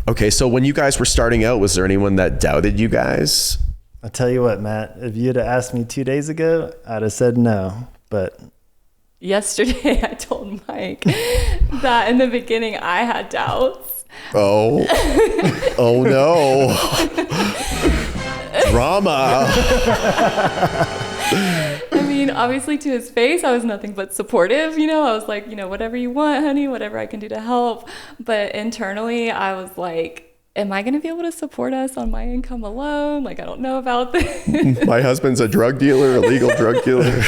Okay, so when you guys were starting out, was there anyone that doubted you guys? I'll tell you what, Matt, if you'd have asked me 2 days ago, I'd have said no, but... Yesterday, I told Mike that in the beginning, I had doubts. Oh, oh no. Drama. I mean, obviously to his face, I was nothing but supportive. I was like, whatever you want, honey, whatever I can do to help. But internally, I was like, am I going to be able to support us on my income alone? Like, I don't know about this. My husband's a drug dealer, a legal drug dealer.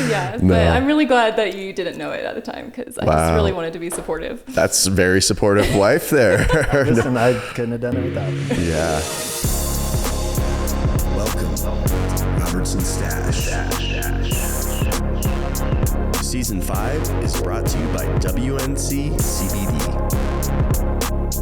Yeah, No. but I'm really glad that you didn't know it at the time because I just really wanted to be supportive. That's a very supportive wife there. Listen, I couldn't have done it without you. Yeah. Welcome to Robertson Stash. Season 5 is brought to you by WNC CBD.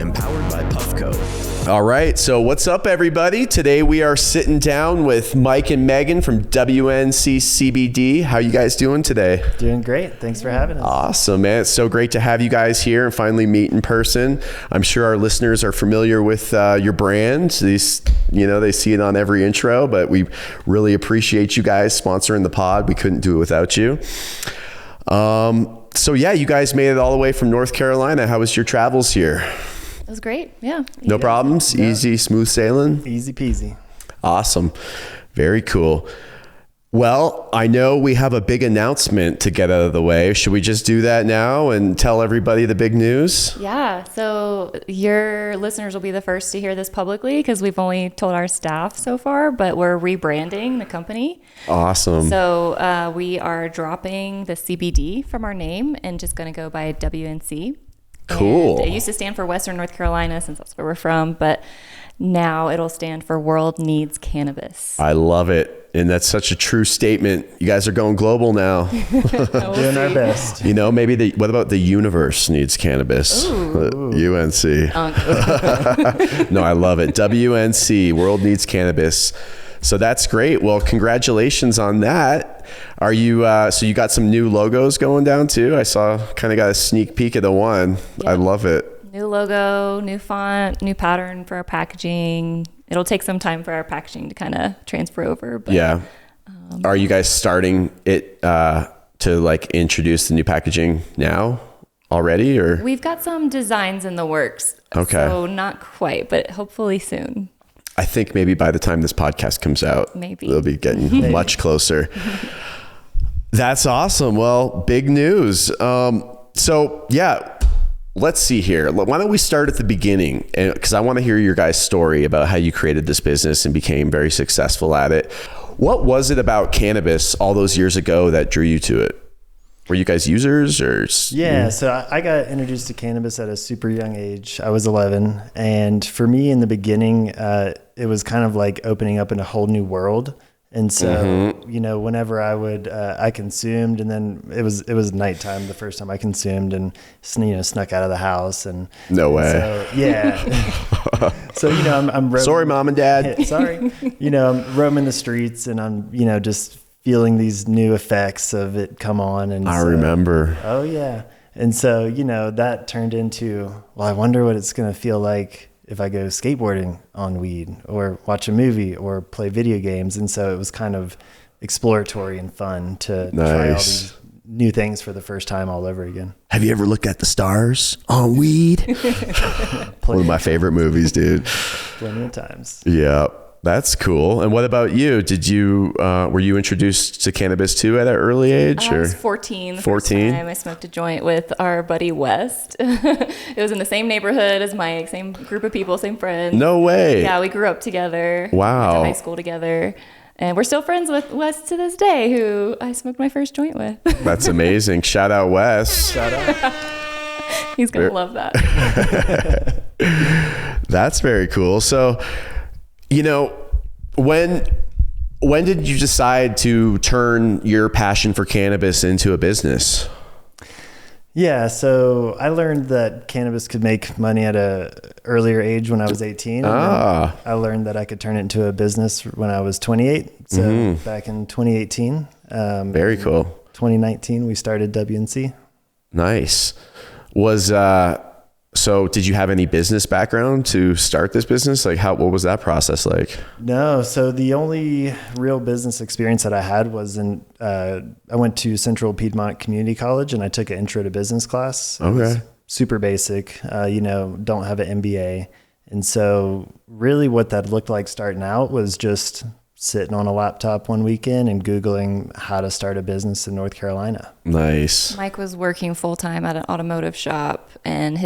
Empowered by Puffco. All right, so what's up, everybody? Today we are sitting down with Mike and Meghan from WNC CBD. How you guys doing today? Doing great. Thanks for having us. Awesome, man. It's so great to have you guys here and finally meet in person. I'm sure our listeners are familiar with your brand. These, they see it on every intro, but we really appreciate you guys sponsoring the pod. We couldn't do it without you. So yeah, you guys made it all the way from North Carolina. How was your travels here? It was great. Yeah. No problems? Yeah. Easy, smooth sailing? Easy peasy. Awesome. Very cool. Well, I know we have a big announcement to get out of the way. Should we just do that now and tell everybody the big news? Yeah. So your listeners will be the first to hear this publicly because we've only told our staff so far, but we're rebranding the company. Awesome. So we are dropping the CBD from our name and just going to go by WNC. Cool. And it used to stand for Western North Carolina since that's where we're from, but now it'll stand for World Needs Cannabis. I love it. And that's such a true statement. You guys are going global now. We'll Doing our best. Maybe what about the universe needs cannabis? UNC. No, I love it. WNC, World Needs Cannabis. So that's great. Well, congratulations on that. Are you, so you got some new logos going down too? I kind of got a sneak peek of the one. Yep. I love it. New logo, new font, new pattern for our packaging. It'll take some time for our packaging to kind of transfer over. But, yeah. Are you guys starting it to like introduce the new packaging now already, or? We've got some designs in the works. Okay. So not quite, but hopefully soon. I think maybe by the time this podcast comes out, they'll be getting much closer. That's awesome. Well, big news. So yeah, let's see here. Why don't we start at the beginning? Because I want to hear your guys' story about how you created this business and became very successful at it. What was it about cannabis all those years ago that drew you to it? Were you guys users or? Yeah, so I got introduced to cannabis at a super young age. I was 11. And for me in the beginning, it was kind of like opening up in a whole new world. And so, whenever I consumed, and then it was nighttime the first time I consumed and, snuck out of the house. And no way. So, yeah. So, I'm roaming. Sorry, mom and dad. Sorry. I'm roaming the streets and I'm, just feeling these new effects of it come on. And I remember. Oh yeah. And so, that turned into, well, I wonder what it's going to feel like if I go skateboarding on weed or watch a movie or play video games. And so it was kind of exploratory and fun to try all these new things for the first time all over again. Have you ever looked at the stars on weed? One of my favorite movies, dude. Plenty of times. Yeah. That's cool. And what about you? Were you introduced to cannabis too at an early age? I was 14. 14? I smoked a joint with our buddy West. It was in the same neighborhood as Mike, same group of people, same friends. No way. Yeah, we grew up together. Wow. Went to high school together. And we're still friends with Wes to this day, who I smoked my first joint with. That's amazing. Shout out Wes. Shout out. He's going to love that. That's very cool. So, when did you decide to turn your passion for cannabis into a business? Yeah, so I learned that cannabis could make money at a earlier age when I was 18. I learned that I could turn it into a business when I was 28. So back in 2018. Very cool. 2019, we started WNC. Nice. So did you have any business background to start this business? Like what was that process like? No. So the only real business experience that I had was I went to Central Piedmont Community College and I took an intro to business class. Okay. Super basic, don't have an MBA. And so really what that looked like starting out was just sitting on a laptop one weekend and Googling how to start a business in North Carolina. Nice. Mike was working full time at an automotive shop, and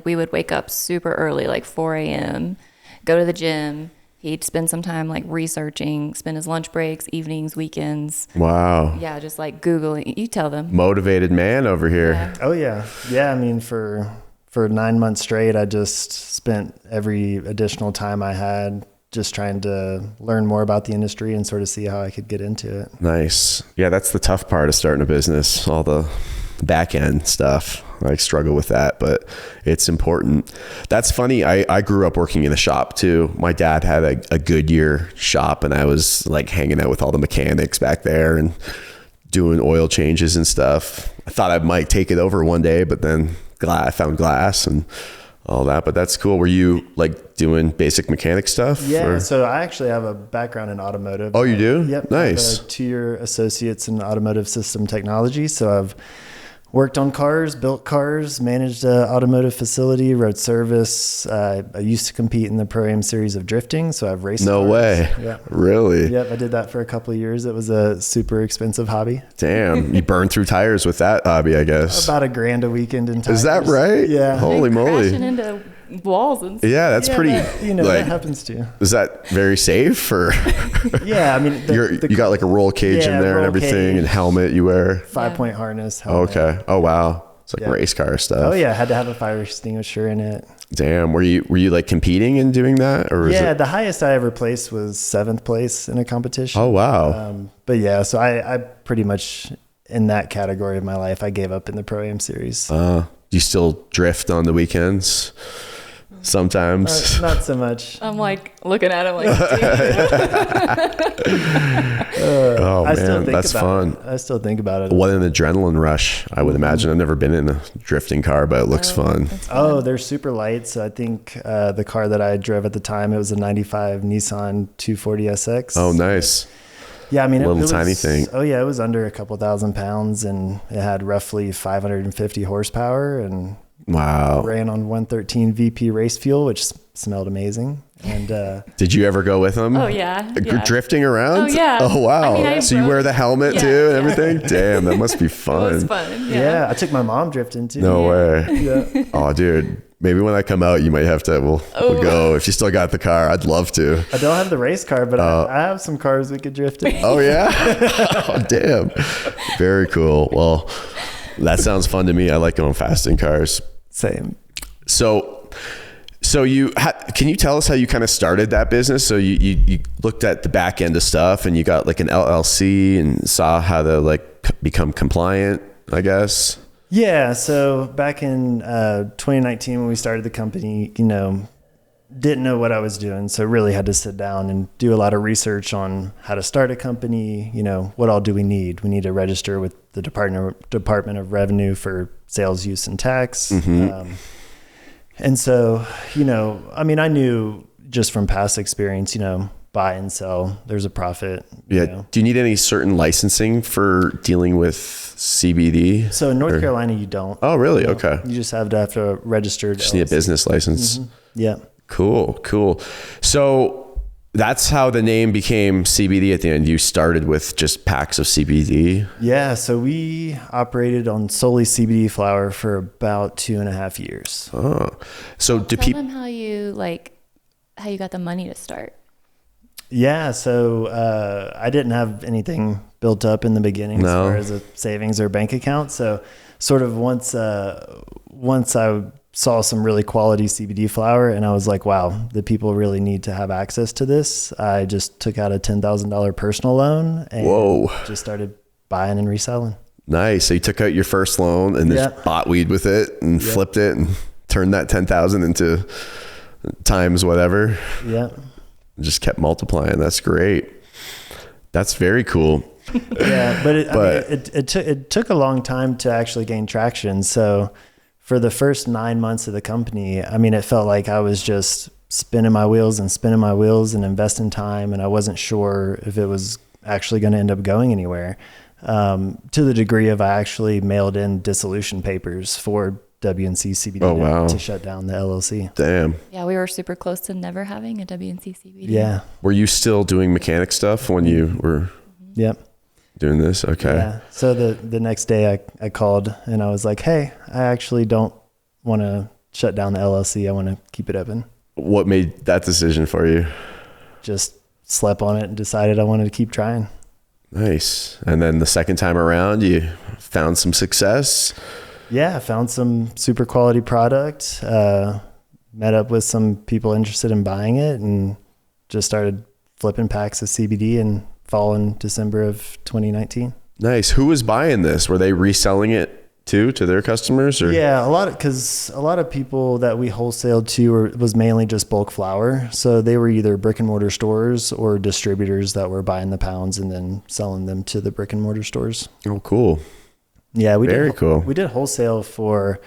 we would wake up super early, like 4 a.m., go to the gym. He'd spend some time researching, spend his lunch breaks, evenings, weekends. Wow. Yeah, just Googling. You tell them. Motivated man over here. Yeah. Oh yeah. Yeah. I mean, for 9 months straight, I just spent every additional time I had just trying to learn more about the industry and sort of see how I could get into it. Nice. Yeah, that's the tough part of starting a business, all the back end stuff. I struggle with that, but it's important. That's funny. I grew up working in a shop too. My dad had a Goodyear shop, and I was hanging out with all the mechanics back there and doing oil changes and stuff. I thought I might take it over one day, but then I found glass and all that. But that's cool. Were you doing basic mechanic stuff? Yeah. So I actually have a background in automotive. Oh, you do? Yep. Nice. I have a 2-year associates in automotive system technology. So I've worked on cars, built cars, managed an automotive facility, road service. I used to compete in the Pro-Am series of drifting, so I've raced No cars. way. Yeah. Really? Yep, I did that for a couple of years. It was a super expensive hobby. Damn. You burned through tires with that hobby, I guess. About $1,000 a weekend in tires. Is that right? Yeah. Holy moly. Crashing into walls and stuff. Yeah, that's pretty. That happens too. Is that very safe? Or Yeah, I mean, you got a roll cage in there and everything, cage, and helmet you wear. 5-point harness. Helmet. Okay. Oh wow. It's race car stuff. Oh yeah, had to have a fire extinguisher in it. Damn. Were you competing and doing that, or was it... the highest I ever placed was 7th place in a competition. Oh wow. But yeah, so I pretty much in that category of my life, I gave up in the Pro-Am series. Do you still drift on the weekends? Sometimes. Not so much. I'm looking at him oh man, that's fun. I still think about it. What an adrenaline rush, I would imagine. I've never been in a drifting car, but it looks fun. Oh, they're super light. So I think the car that I drove at the time, it was a 95 Nissan 240SX. Oh, nice. Yeah, I mean, little tiny thing. Oh yeah, it was under a couple thousand pounds, and it had roughly 550 horsepower, and wow, ran on 113 VP race fuel, which smelled amazing. And did you ever go with them? Oh yeah. Drifting around? Oh yeah. Oh wow. I mean, so you wear the helmet too and everything? Damn, that must be fun. It was fun. Yeah, I took my mom drifting too. No way. Yeah. Oh dude. Maybe when I come out, you might have to, we'll go. If you still got the car, I'd love to. I don't have the race car, but I have some cars we could drift in. Oh, yeah? Oh, damn. Very cool. Well, that sounds fun to me. I like going fast in cars. Same. So can you tell us how you kind of started that business? So you looked at the back end of stuff and you got an LLC and saw how to become compliant, I guess. Yeah. So back in 2019, when we started the company, didn't know what I was doing. So really had to sit down and do a lot of research on how to start a company. What all do we need? We need to register with the Department of Revenue for sales, use, and tax. Mm-hmm. And so, I knew just from past experience, buy and sell, there's a profit. Yeah. Do you need any certain licensing for dealing with CBD? So in North Carolina, you don't. Oh, really? Okay. You just have to register. Just need a business license. Mm-hmm. Yeah. Cool. So that's how the name became CBD at the end. You started with just packs of CBD. Yeah. So we operated on solely CBD flower for about 2.5 years. Oh, so do people? Tell them how you got the money to start. Yeah, so I didn't have anything built up in the beginning as far as a savings or bank account. So sort of once I saw some really quality CBD flower and I was like, wow, the people really need to have access to this. I just took out a $10,000 personal loan and just started buying and reselling. Nice. So you took out your first loan and just bought weed with it and flipped it and turned that 10,000 into times whatever. Yeah. Just kept multiplying. That's great. That's very cool. Yeah, but it took a long time to actually gain traction. So for the first 9 months of the company, I mean, it felt like I was just spinning my wheels and investing time. And I wasn't sure if it was actually going to end up going anywhere, to the degree of I actually mailed in dissolution papers for WNC CBD to shut down the LLC. Damn. Yeah, we were super close to never having a WNC CBD. Yeah. Were you still doing mechanic stuff when you were doing this? Okay. Yeah. So the next day I called and I was like, hey, I actually don't want to shut down the LLC. I want to keep it open. What made that decision for you? Just slept on it and decided I wanted to keep trying. Nice. And then the second time around, you found some success? Yeah, I found some super quality product, met up with some people interested in buying it, and just started flipping packs of CBD in fall and December of 2019. Nice. Who was buying this? Were they reselling it too to their customers? Or? Yeah, because a lot of people that we wholesaled to was mainly just bulk flower. So they were either brick and mortar stores or distributors that were buying the pounds and then selling them to the brick and mortar stores. Oh, cool. Yeah, Very cool. We did wholesale for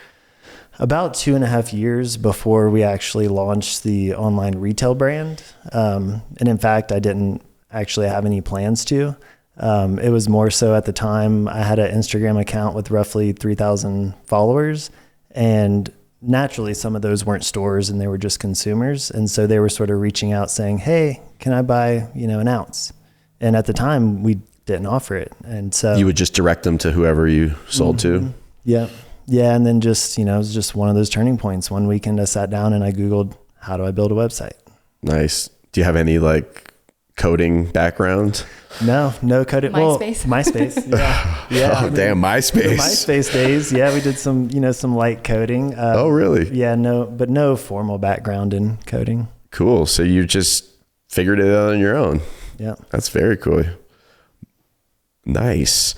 about 2.5 years before we actually launched the online retail brand. And in fact, I didn't actually have any plans to. It was more so at the time I had an Instagram account with roughly 3,000 followers, and naturally some of those weren't stores and they were just consumers. And so they were sort of reaching out saying, hey, can I buy, an ounce? And at the time we didn't offer it. And so you would just direct them to whoever you sold to. Yeah. Yeah. And then just, it was just one of those turning points. One weekend I sat down and I Googled, how do I build a website? Nice. Do you have any coding background? No coding. MySpace. Well, MySpace. Yeah. Oh, damn. MySpace. The MySpace days. Yeah. We did some, some light coding. Oh, really? Yeah. No formal background in coding. Cool. So you just figured it out on your own. Yeah. That's very cool. Nice.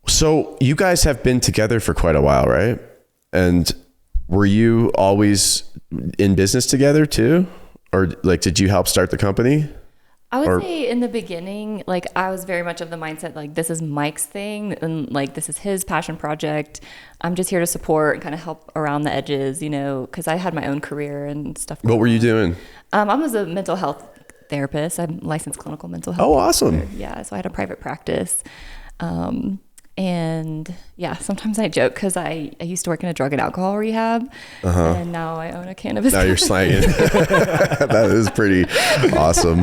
So you guys have been together for quite a while, right? And were you always in business together too? Or did you help start the company? I would say in the beginning, I was very much of the mindset, this is Mike's thing and this is his passion project. I'm just here to support and kind of help around the edges, because I had my own career and stuff. What were you doing? I was a mental health therapist. I'm licensed clinical mental health. Oh, awesome. Therapist. Yeah. So I had a private practice. And yeah, sometimes I joke because I used to work in a drug and alcohol rehab, and now I own a cannabis. Now you're slanging. That is pretty awesome.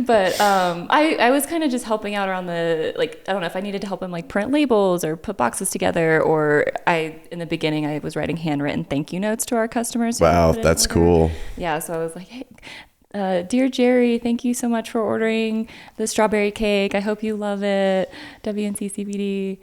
But I was kind of just helping out around the, I don't know if I needed to help him print labels or put boxes together, or in the beginning I was writing handwritten thank you notes to our customers. Wow, that's cool. Yeah, so I was like, hey, dear Jerry, thank you so much for ordering the strawberry cake. I hope you love it. WNC CBD.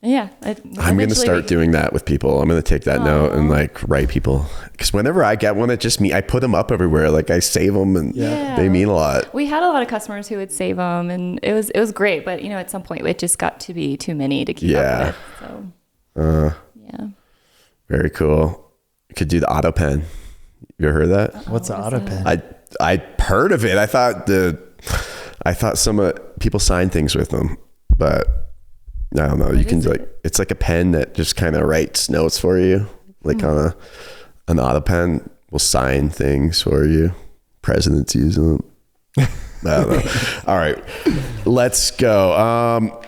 I'm going to start doing that with people. I'm going to take that note and write people. Because whenever I get one, I put them up everywhere. I save them and they mean a lot. We had a lot of customers who would save them and it was great. But, at some point it just got to be too many to keep up with. So, Very cool. You could do the auto pen. You ever heard that? What's the auto pen? I heard of it. I thought some people sign things with them, but I don't know. You can it's like a pen that just kind of writes notes for you, on an auto pen will sign things for you. Presidents use them. I don't know. All right, let's go.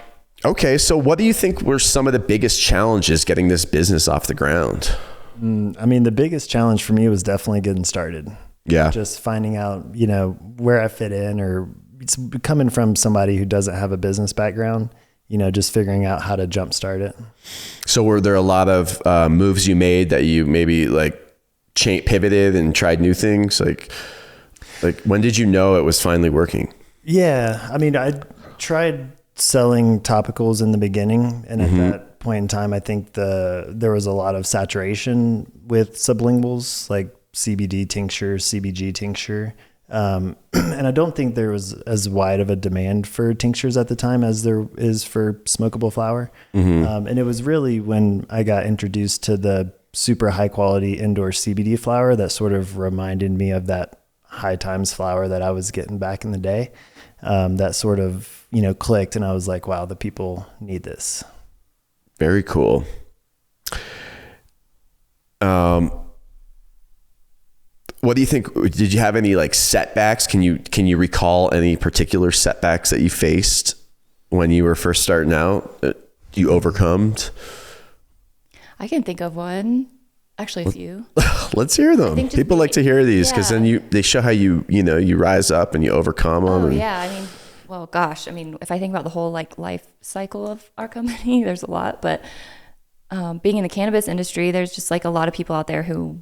Okay, so what do you think were some of the biggest challenges getting this business off the ground? The biggest challenge for me was definitely getting started. Yeah. Just finding out, where I fit in, or it's coming from somebody who doesn't have a business background, just figuring out how to jumpstart it. So were there a lot of moves you made that you maybe pivoted and tried new things? When did you know it was finally working? Yeah. I tried selling topicals in the beginning, and at that point in time, I think there was a lot of saturation with sublinguals like CBD tincture, CBG tincture. And I don't think there was as wide of a demand for tinctures at the time as there is for smokable flower. And it was really when I got introduced to the super high quality indoor CBD flower that sort of reminded me of that High Times flower that I was getting back in the day. That sort of, clicked, and I was like, wow, the people need this. Very cool. What do you think? Did you have any like setbacks? Can you recall any particular setbacks that you faced when you were first starting out that you overcome? I can think of one. Actually, a few. Let's hear them. People like to hear these because then they show how you rise up and you overcome them. Yeah. I mean, well, gosh. I mean, if I think about the whole like life cycle of our company, there's a lot. But being in the cannabis industry, there's just like a lot of people out there who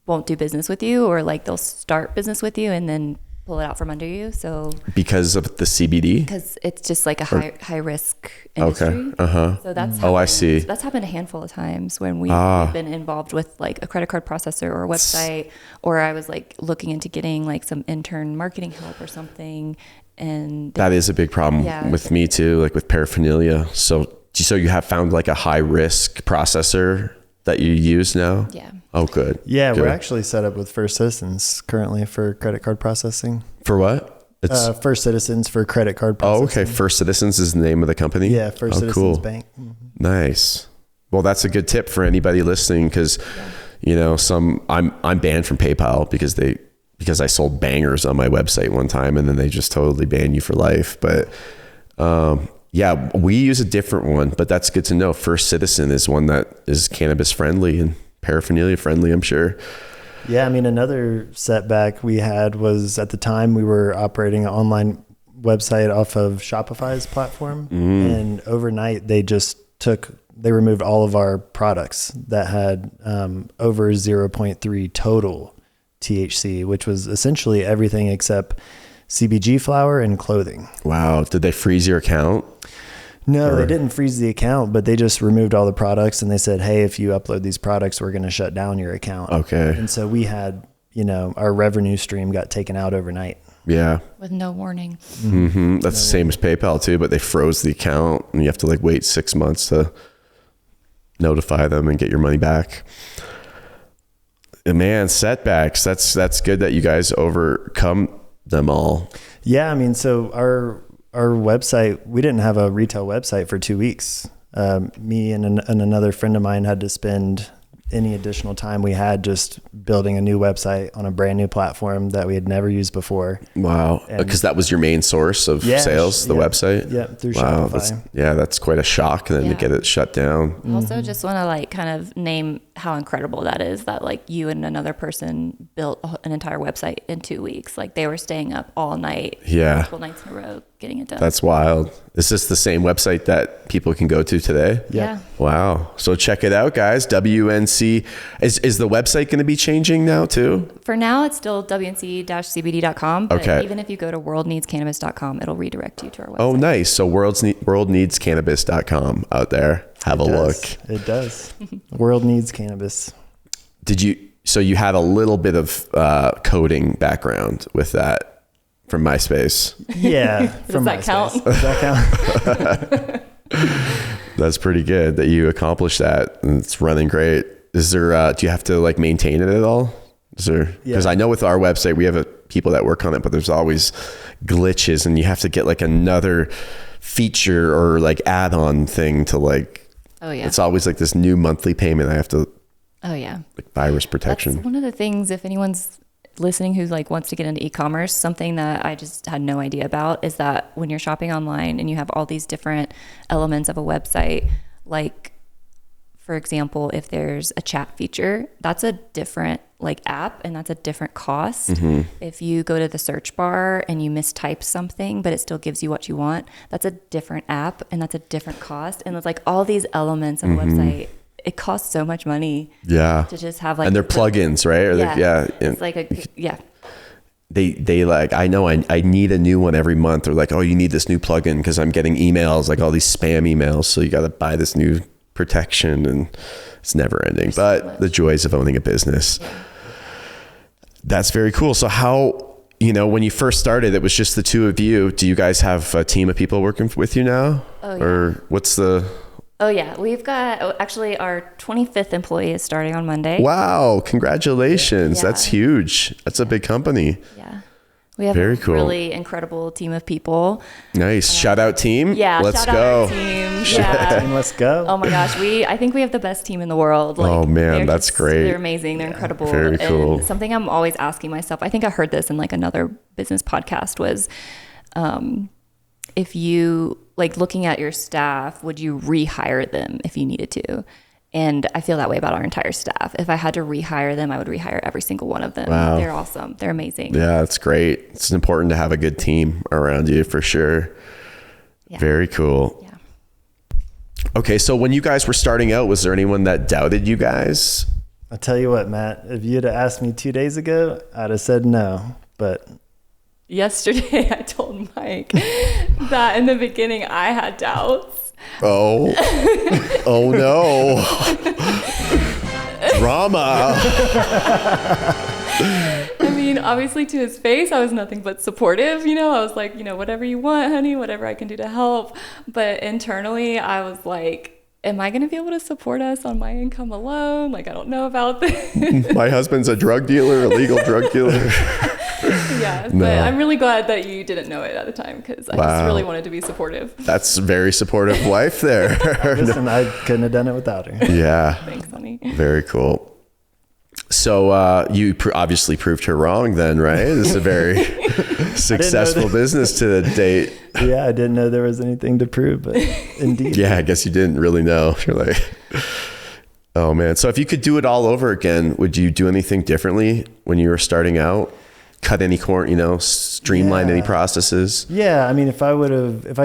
won't do business with you, or like they'll start business with you and then pull it out from under you. So because of the CBD, because it's just like a high risk industry. Okay. So that's I see. That's happened a handful of times when we've been involved with like a credit card processor or a website, or I was like looking into getting like some intern marketing help or something. And that is a big problem with me too, like with paraphernalia. So you have found like a high risk processor that you use now? Yeah. Oh, good. Yeah, good. We're actually set up with First Citizens currently for credit card processing. For what? It's First Citizens for credit card processing. Oh, okay. First Citizens is the name of the company? Yeah, First Citizens Bank. Mm-hmm. Nice. Well, that's a good tip for anybody listening because, I'm banned from PayPal because I sold bangers on my website one time and then they just totally ban you for life. But yeah, we use a different one, but that's good to know. First Citizen is one that is cannabis friendly and paraphernalia friendly, I'm sure. Yeah, I mean, another setback we had was at the time we were operating an online website off of Shopify's platform. And overnight they removed all of our products that had over 0.3 total THC, which was essentially everything except CBG flower and clothing. Wow. Did they freeze your account? No, they didn't freeze the account, but they just removed all the products and they said, hey, if you upload these products, we're going to shut down your account. Okay. And so we had, our revenue stream got taken out overnight. Yeah. With no warning. Mm-hmm. That's the same as PayPal too, but they froze the account and you have to like wait 6 months to notify them and get your money back. And man, setbacks. That's good that you guys overcome them all. Yeah. I mean, so our website, we didn't have a retail website for 2 weeks. Me and another friend of mine had to spend any additional time we had just building a new website on a brand new platform that we had never used before. Wow. Because that was your main source of sales, the website? Yeah, through Shopify. That's quite a shock then to get it shut down. I also just want to like kind of name how incredible that is that like you and another person built an entire website in 2 weeks. Like they were staying up all night, multiple nights in a row, getting it done. That's wild. Is this the same website that people can go to today? Yeah. Wow. So check it out, guys. WNC. Is the website going to be changing now too? For now, it's still WNC-CBD.com. But even if you go to worldneedscannabis.com, it'll redirect you to our website. Oh, nice. So worldneedscannabis.com out there. Have a look. It does. World Needs Cannabis. So you had a little bit of coding background with that from MySpace? Yeah. Does that count? Does that count? That's pretty good that you accomplished that and it's running great. Is there, do you have to like maintain it at all? Because I know with our website, we have people that work on it, but there's always glitches and you have to get like another feature or like add-on thing to like, it's always like this new monthly payment I have to, like virus protection. That's one of the things, if anyone's listening who's like wants to get into e-commerce, something that I just had no idea about is that when you're shopping online and you have all these different elements of a website, like for example, if there's a chat feature, that's a different like app and that's a different cost. If you go to the search bar and you mistype something, but it still gives you what you want, that's a different app and that's a different cost. And it's like all these elements of a website, it costs so much money to just have like, and they're plugins, right? Or it's like they like, I know I need a new one every month, or like, oh, you need this new plugin because I'm getting emails, like all these spam emails. So you got to buy this new protection and it's never ending. But the joys of owning a business. That's very cool. So how, when you first started, it was just the two of you. Do you guys have a team of people working with you now? Or what's the... Oh yeah, we've got actually our 25th employee is starting on Monday. Wow, congratulations. That's huge. That's a big company. Yeah. We have Very a cool. really incredible team of people. Nice. Shout out team. Yeah. Let's shout go. out our team. Yeah. Team, let's go. Oh my gosh. I think we have the best team in the world. Like, Oh man, that's great. They're amazing. They're incredible. Very cool. And something I'm always asking myself, I think I heard this in like another business podcast, was if you like looking at your staff, would you rehire them if you needed to? And I feel that way about our entire staff. If I had to rehire them, I would rehire every single one of them. Wow. They're awesome. They're amazing. Yeah, that's great. It's important to have a good team around you for sure. Yeah. Very cool. Yeah. Okay, so when you guys were starting out, was there anyone that doubted you guys? I'll tell you what, Matt, if you had asked me 2 days ago, I'd have said no, but Yesterday, I told Mike that in the beginning I had doubts. Oh, oh no. Drama. I mean, obviously to his face, I was nothing but supportive. I was like, whatever you want, honey, whatever I can do to help. But internally, I was like, am I going to be able to support us on my income alone? Like, I don't know about this. My husband's a drug dealer, a legal drug dealer. Yeah, No. but I'm really glad that you didn't know it at the time, because I just really wanted to be supportive. That's a very supportive wife there. listen, I couldn't have done it without her. Yeah. Thanks, honey. Very cool. So you obviously proved her wrong then, right? It's a very successful business to the date. Yeah, I didn't know there was anything to prove, but indeed. Yeah, I guess you didn't really know. You're like, oh man. So if you could do it all over again, would you do anything differently when you were starting out? Cut any corner, streamline any processes? Yeah, I mean, if I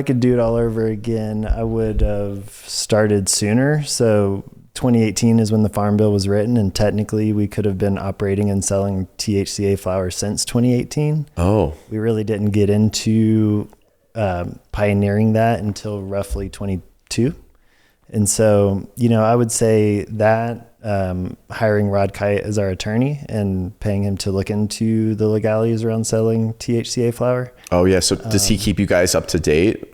could do it all over again, I would have started sooner. So 2018 is when the Farm Bill was written, and technically we could have been operating and selling THCA flower since 2018. Oh. We really didn't get into pioneering that until roughly 22. And so, I would say that hiring Rod Kite as our attorney and paying him to look into the legalities around selling THCA flower. Oh yeah. So does he keep you guys up to date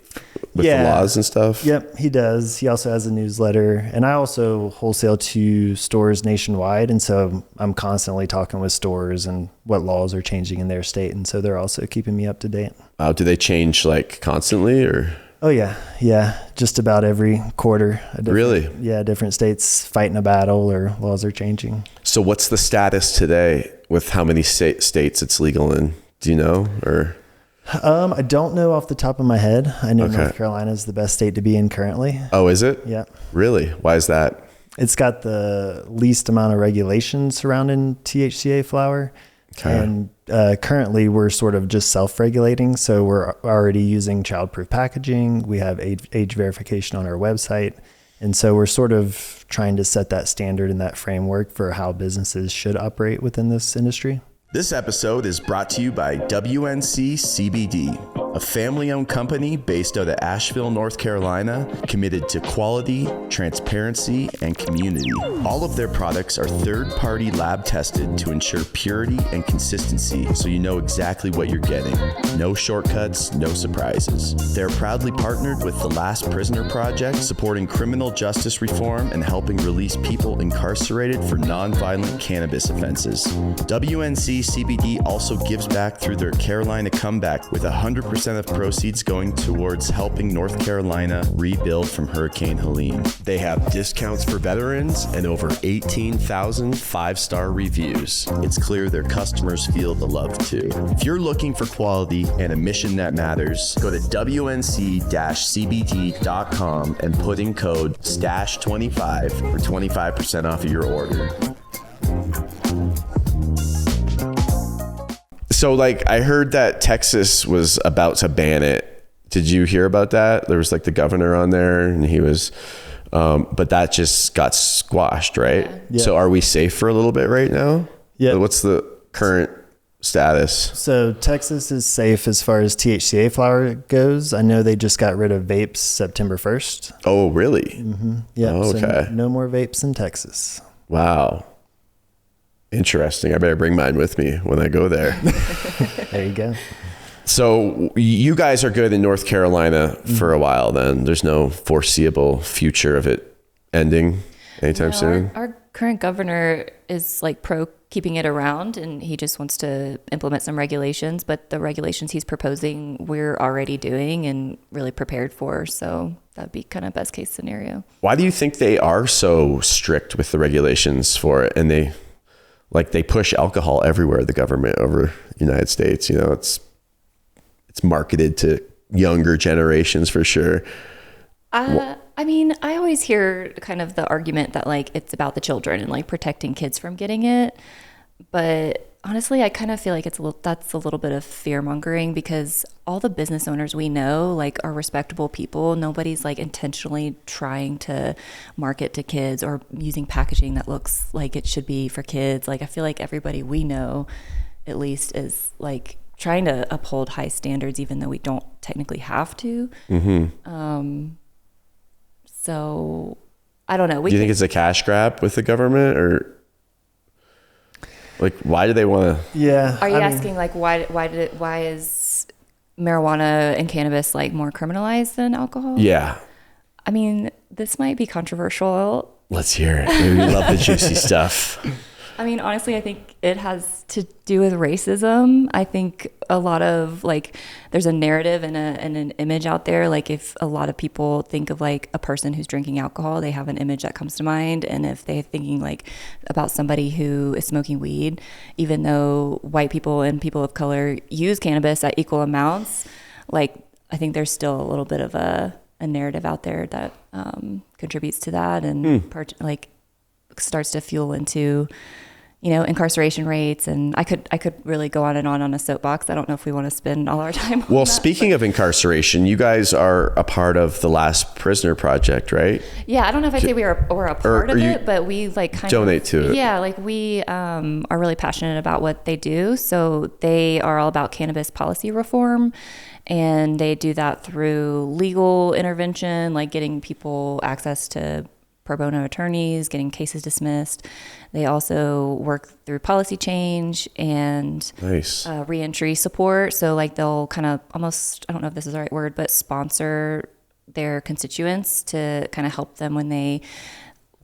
with the laws and stuff? Yep, he does. He also has a newsletter, and I also wholesale to stores nationwide. And so I'm constantly talking with stores and what laws are changing in their state. And so they're also keeping me up to date. Do they change like constantly or? Oh yeah. Just about every quarter. Really? Yeah. Different states fighting a battle or laws are changing. So what's the status today with how many states it's legal in? Do you know, or? I don't know off the top of my head. I know North Carolina is the best state to be in currently. Oh, is it? Yeah. Really? Why is that? It's got the least amount of regulations surrounding THCA flower. Okay. And currently we're sort of just self-regulating. So we're already using child-proof packaging. We have age verification on our website. And so we're sort of trying to set that standard and that framework for how businesses should operate within this industry. This episode is brought to you by WNC CBD, a family-owned company based out of Asheville, North Carolina, committed to quality, transparency, and community. All of their products are third-party lab tested to ensure purity and consistency, so you know exactly what you're getting. No shortcuts, no surprises. They're proudly partnered with the Last Prisoner Project, supporting criminal justice reform and helping release people incarcerated for non-violent cannabis offenses. WNC CBD also gives back through their Carolina Comeback, with 100% of proceeds going towards helping North Carolina rebuild from Hurricane Helene. They have discounts for veterans and over 18,000 five-star reviews. It's clear their customers feel the love too. If you're looking for quality and a mission that matters, go to WNC-CBD.com and put in code STASH25 for 25% off of your order. So like I heard that Texas was about to ban it. Did you hear about that? There was like the governor on there and he was, but that just got squashed, right? Yeah. So are we safe for a little bit right now? Yeah. What's the current status? So Texas is safe as far as THCA flower goes. I know they just got rid of vapes September 1st. Oh, really? Mm-hmm. Yeah. Oh, okay. So no more vapes in Texas. Wow. Interesting. I better bring mine with me when I go there. There you go. So you guys are good in North Carolina for a while then. There's no foreseeable future of it ending anytime soon? Our current governor is like pro keeping it around, and he just wants to implement some regulations, but the regulations he's proposing we're already doing and really prepared for, so that'd be kind of best case scenario. Why do you think they are so strict with the regulations for it? And they push alcohol everywhere, the government over the United States, you know, it's marketed to younger generations for sure. I mean, I always hear kind of the argument that like it's about the children and like protecting kids from getting it. But honestly, I kind of feel like that's a little bit of fear mongering, because all the business owners we know like are respectable people. Nobody's like intentionally trying to market to kids or using packaging that looks like it should be for kids. Like I feel like everybody we know at least is like trying to uphold high standards, even though we don't technically have to. So I don't know. Do you think it's a cash grab with the government, or like why do they want to? Yeah. Are you asking like why is marijuana and cannabis like more criminalized than alcohol? Yeah. I mean, this might be controversial. Let's hear it. We love the juicy stuff. I mean, honestly, I think it has to do with racism. I think a lot of like, there's a narrative and an image out there. Like if a lot of people think of like a person who's drinking alcohol, they have an image that comes to mind. And if they're thinking like about somebody who is smoking weed, even though white people and people of color use cannabis at equal amounts, like I think there's still a little bit of a narrative out there that contributes to that and like starts to fuel into, you know, incarceration rates. And I could really go on and on a soapbox. I don't know if we want to spend all our time on Well, that, speaking of incarceration, you guys are a part of the Last Prisoner Project, right? Yeah, I don't know if I'd say we're a part of it, but we like kind donate to it. Yeah, like we are really passionate about what they do. So they are all about cannabis policy reform, and they do that through legal intervention, like getting people access to pro bono attorneys, getting cases dismissed. They also work through policy change and reentry support. So like they'll kind of almost, I don't know if this is the right word, but sponsor their constituents to kind of help them when they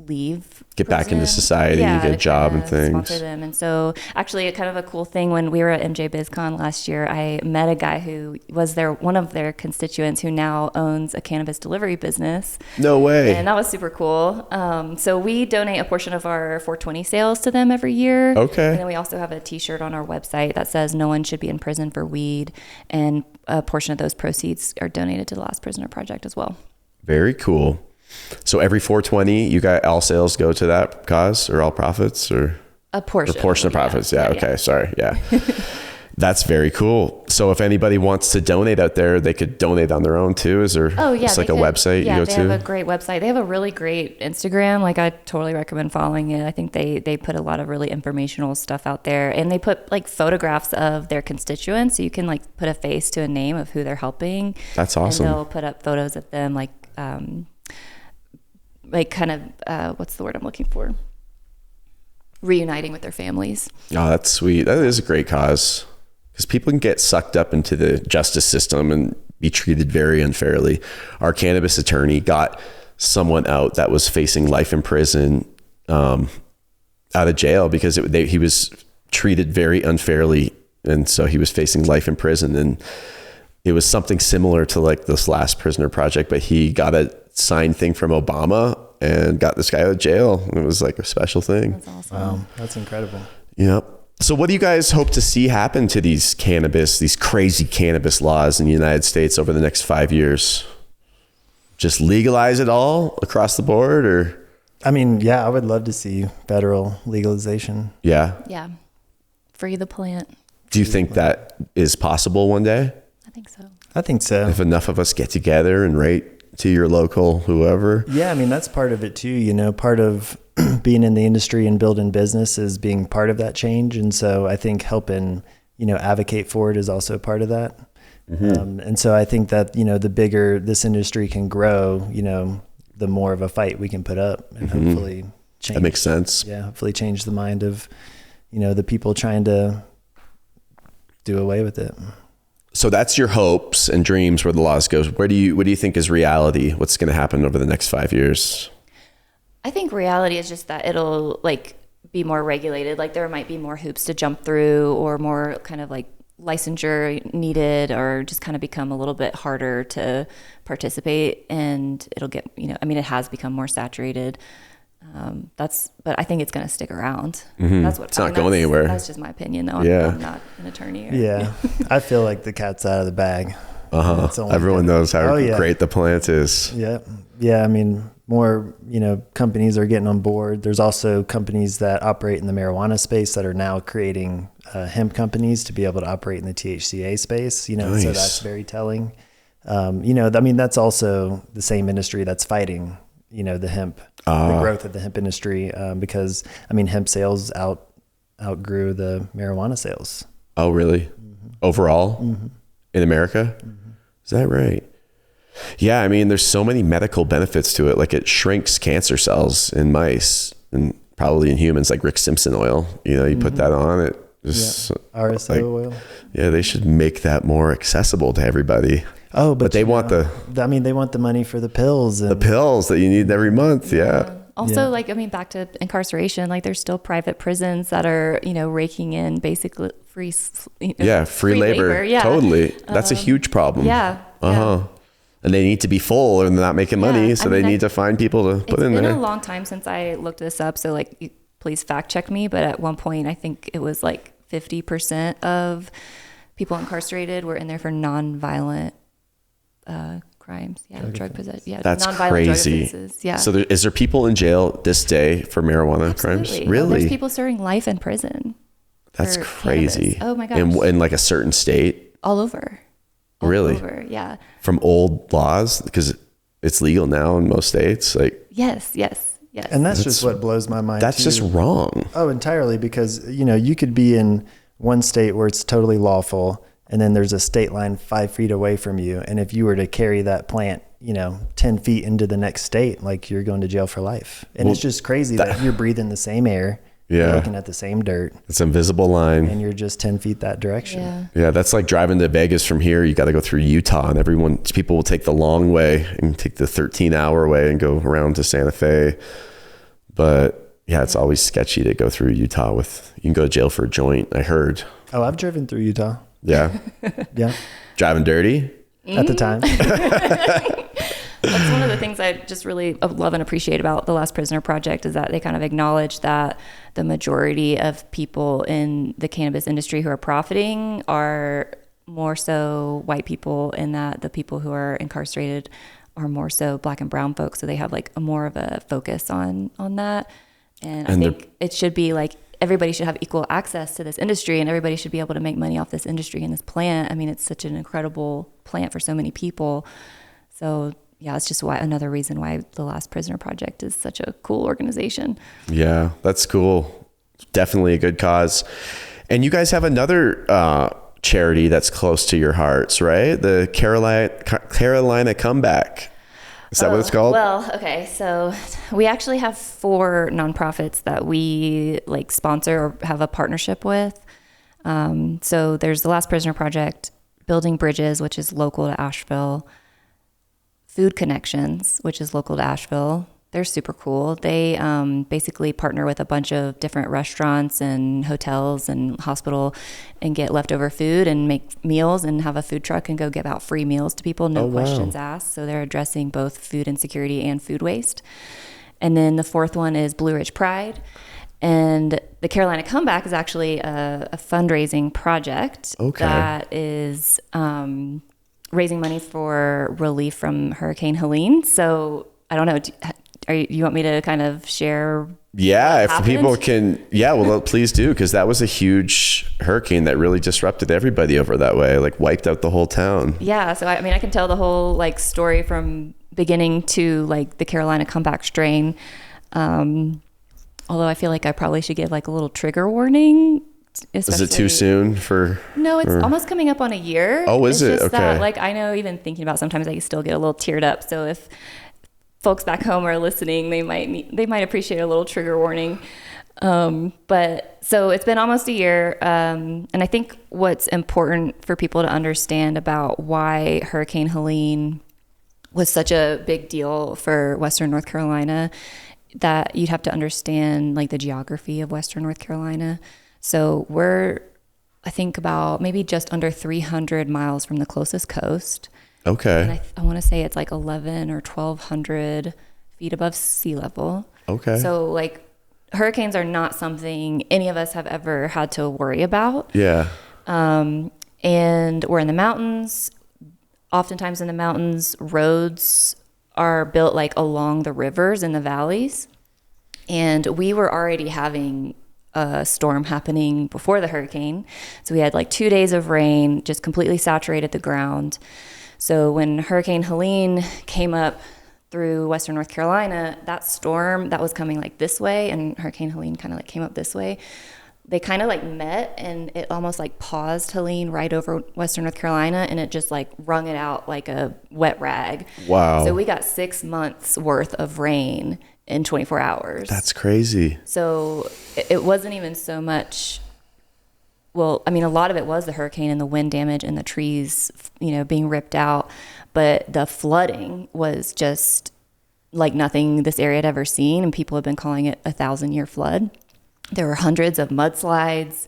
leave, get back into society, get a job and things. Sponsor them. And so actually kind of a cool thing, when we were at MJ BizCon last year, I met a guy who was one of their constituents who now owns a cannabis delivery business. No way. And that was super cool. So we donate a portion of our 420 sales to them every year. Okay. And then we also have a t-shirt on our website that says no one should be in prison for weed. And a portion of those proceeds are donated to the Last Prisoner Project as well. Very cool. So every 420, you got all sales go to that cause, or all profits, or a portion of profits. Yeah. Okay. Sorry. Yeah. That's very cool. So if anybody wants to donate out there, they could donate on their own too. Is there just like a website you go to? Yeah, they have a great website. They have a really great Instagram. Like I totally recommend following it. I think they put a lot of really informational stuff out there, and they put like photographs of their constituents. So you can like put a face to a name of who they're helping. That's awesome. And they'll put up photos of them like kind of, what's the word I'm looking for? Reuniting with their families. Oh, that's sweet. That is a great cause, because people can get sucked up into the justice system and be treated very unfairly. Our cannabis attorney got someone out that was facing life in prison out of jail because he was treated very unfairly. And so he was facing life in prison, and it was something similar to like this Last Prisoner Project, but he got a signed thing from Obama and got this guy out of jail. It was like a special thing. That's awesome. Wow, that's incredible. Yep. So what do you guys hope to see happen to these crazy cannabis laws in the United States over the next 5 years? Just legalize it all across the board, or? I mean, yeah, I would love to see federal legalization. Yeah. Yeah. Free the plant. Do you think that is possible one day? I think so. I think so. If enough of us get together and write to your local whoever. Yeah, I mean, that's part of it too. You know, part of being in the industry and building business is being part of that change. And so I think helping, you know, advocate for it is also part of that. Mm-hmm. And so I think that, you know, the bigger this industry can grow, you know, the more of a fight we can put up and hopefully change. That makes sense. Yeah, hopefully change the mind of, you know, the people trying to do away with it. So that's your hopes and dreams where the laws goes. What do you think is reality? What's going to happen over the next 5 years? I think reality is just that it'll like be more regulated. Like there might be more hoops to jump through, or more kind of like licensure needed, or just kind of become a little bit harder to participate. And it'll get, it has become more saturated. But I think it's going to stick around. That's what it's not going anywhere. That's just my opinion, though. I'm not an attorney. I feel like the cat's out of the bag. Everyone knows how great the plant is. Yeah. I mean, more, companies are getting on board. There's also companies that operate in the marijuana space that are now creating hemp companies to be able to operate in the THCA space, Nice. So that's very telling. That's also the same industry that's fighting, the hemp, the growth of the hemp industry, because hemp sales outgrew the marijuana sales. Oh, really? Overall in America? Is that right? Yeah. There's so many medical benefits to it. Like it shrinks cancer cells in mice and probably in humans, like Rick Simpson oil, you put that on it. RSO oil. Yeah. They should make that more accessible to everybody. Oh, but they want they want the money for the pills. The pills that you need every month. Yeah. Also, back to incarceration, like there's still private prisons that are, raking in basically free labor. Yeah. Totally. That's a huge problem. Yeah. And they need to be full and they're not making money. So they need to find people to put in there. It's been a long time since I looked this up. So please fact check me. But at one point, I think it was like 50% of people incarcerated were in there for non-violent crimes. Drug possession. Yeah, that's non-violent crazy. Drug offenses. Yeah. So is there people in jail this day for marijuana crimes? Really? There's people serving life in prison. That's crazy. Cannabis. Oh my gosh. In like a certain state? All over. Really? Yeah. From old laws, because it's legal now in most states. Like yes. And that's just what blows my mind. That's just wrong. Oh, entirely, because you could be in one state where it's totally lawful, and then there's a state line 5 feet away from you. And if you were to carry that plant, 10 feet into the next state, like you're going to jail for life. And it's just crazy that you're breathing the same air. Yeah. You're looking at the same dirt. It's an invisible line. And you're just 10 feet that direction. Yeah. That's like driving to Vegas from here. You got to go through Utah, and people will take the long way and take the 13-hour way and go around to Santa Fe. But it's always sketchy to go through Utah you can go to jail for a joint, I heard. Oh, I've driven through Utah. Yeah. Yeah. Driving dirty? At the time. That's one of the things I just really love and appreciate about the Last Prisoner Project, is that they kind of acknowledge that the majority of people in the cannabis industry who are profiting are more so white people, and that the people who are incarcerated are more so Black and brown folks. So they have like more of a focus on that. And I think it should be like everybody should have equal access to this industry, and everybody should be able to make money off this industry and this plant. It's such an incredible plant for so many people. So it's just another reason why the Last Prisoner Project is such a cool organization. Yeah, that's cool. Definitely a good cause. And you guys have another charity that's close to your hearts, right? The Carolina Comeback. Is that what it's called? Well, okay. So we actually have 4 nonprofits that we sponsor or have a partnership with. So there's the Last Prisoner Project, Building Bridges, which is local to Asheville, Food Connections, which is local to Asheville. They're super cool. They basically partner with a bunch of different restaurants and hotels and hospital and get leftover food and make meals and have a food truck and go give out free meals to people, no questions asked. So they're addressing both food insecurity and food waste. And then the 4th one is Blue Ridge Pride. And the Carolina Comeback is actually a fundraising project that is raising money for relief from Hurricane Helene. So I don't know. You want me to kind of share? Yeah, if people can. Yeah, well, please do, because that was a huge hurricane that really disrupted everybody over that way, wiped out the whole town. Yeah, so I can tell the whole story from beginning to the Carolina Comeback strain. Although I feel like I probably should give a little trigger warning. Is it too soon for? No, it's almost coming up on a year. Oh, is it? Okay. That, I know, even thinking about, sometimes I still get a little teared up. So if folks back home are listening, they might appreciate a little trigger warning. But so it's been almost a year. And I think what's important for people to understand about why Hurricane Helene was such a big deal for Western North Carolina that you'd have to understand like the geography of Western North Carolina. So we're, I think, about maybe just under 300 miles from the closest coast. Okay. And I want to say it's like 11 or 1,200 feet above sea level. Okay. So like hurricanes are not something any of us have ever had to worry about. Yeah. And we're in the mountains. Oftentimes in the mountains, roads are built like along the rivers and the valleys. And we were already having a storm happening before the hurricane. So we had like 2 days of rain, just completely saturated the ground. So when Hurricane Helene came up through Western North Carolina, that storm that was coming like this way, and Hurricane Helene kind of like came up this way, they kind of like met, and it almost like paused Helene right over Western North Carolina, and it just like wrung it out like a wet rag. Wow. So we got 6 months worth of rain in 24 hours. That's crazy. So it wasn't even so much, well, I mean, a lot of it was the hurricane and the wind damage and the trees, you know, being ripped out. But the flooding was just like nothing this area had ever seen. And people have been calling it a 1,000-year flood. There were hundreds of mudslides,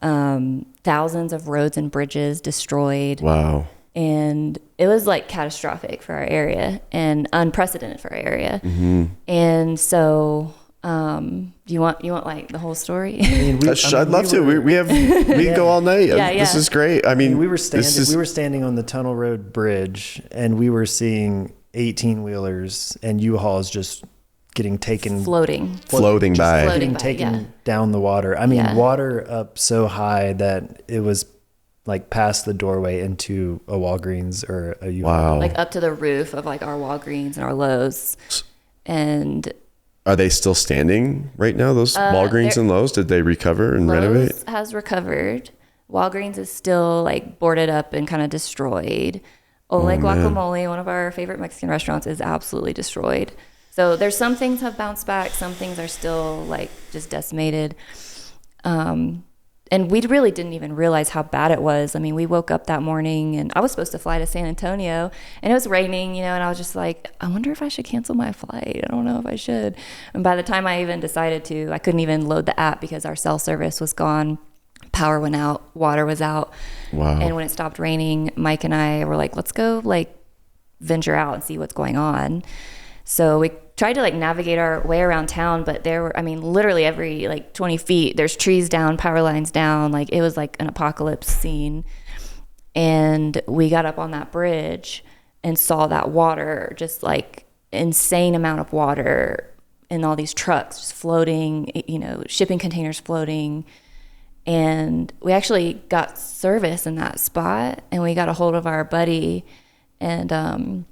thousands of roads and bridges destroyed. Wow. And it was like catastrophic for our area and unprecedented for our area. Mm-hmm. And so, do you want like the whole story? I mean, I'd love to. We can go all night. Yeah, This is great. I mean, we were standing on the Tunnel Road Bridge, and we were seeing 18-wheelers and U-Hauls just getting taken, floating by, floating taken down the water. I mean, water up so high that it was like past the doorway into a Walgreens or a U-Haul. Wow. Like up to the roof of like our Walgreens and our Lowe's. And are they still standing right now? Those Walgreens and Lowe's, did they recover and renovate? Lowe's has recovered. Walgreens is still like boarded up and kind of destroyed. Ole Guacamole, one of our favorite Mexican restaurants, is absolutely destroyed. So there's some things have bounced back. Some things are still like just decimated. And we really didn't even realize how bad it was. I mean, we woke up that morning and I was supposed to fly to San Antonio and it was raining, you know, and I was just like, I wonder if I should cancel my flight. I don't know if I should. And by the time I even decided to, I couldn't even load the app because our cell service was gone. Power went out, water was out. Wow. And when it stopped raining, Mike and I were like, let's go like venture out and see what's going on. So we tried to like navigate our way around town, but there were, I mean, literally every like 20 feet, there's trees down, power lines down. Like it was like an apocalypse scene. And we got up on that bridge and saw that water, just like insane amount of water in all these trucks just floating, you know, shipping containers floating. And we actually got service in that spot, and we got a hold of our buddy, and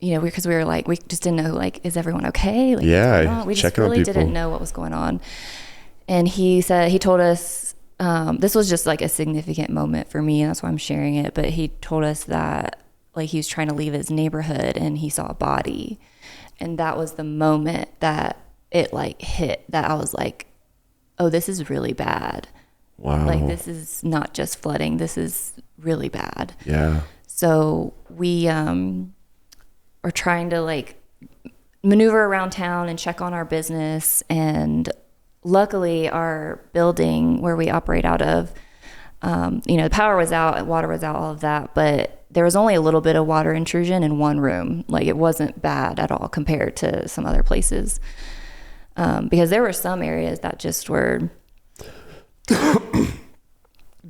you know, because we were like, we just didn't know, like, is everyone okay? Like, yeah, we just really didn't know what was going on. And he told us, this was just like a significant moment for me, and that's why I'm sharing it. But he told us that like he was trying to leave his neighborhood, and he saw a body, and that was the moment that it like hit. That I was like, oh, this is really bad. Wow. Like, this is not just flooding. This is really bad. Yeah. So we are trying to like maneuver around town and check on our business. And luckily our building where we operate out of, you know, the power was out, water was out, all of that, but there was only a little bit of water intrusion in one room. Like it wasn't bad at all compared to some other places. Because there were some areas that just were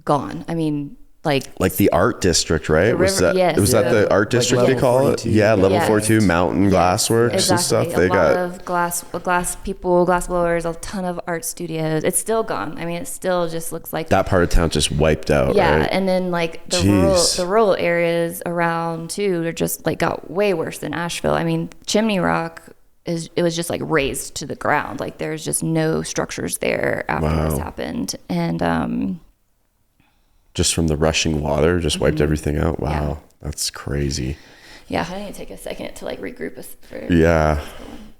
gone. I mean, like the art district, right? Was that the art district they call 42. it? Yeah, level 42 mountain glassworks exactly. and stuff. They got a lot of glass people, glass blowers, a ton of art studios. It's still gone. I mean, it still just looks like that part of town just wiped out. Yeah, right? And then like the rural areas around too, they're just like got way worse than Asheville. I mean, Chimney Rock it was just like razed to the ground. Like there's just no structures there after this happened. And just from the rushing water, just wiped everything out. Wow. Yeah. That's crazy. Yeah. I need to take a second to like regroup us.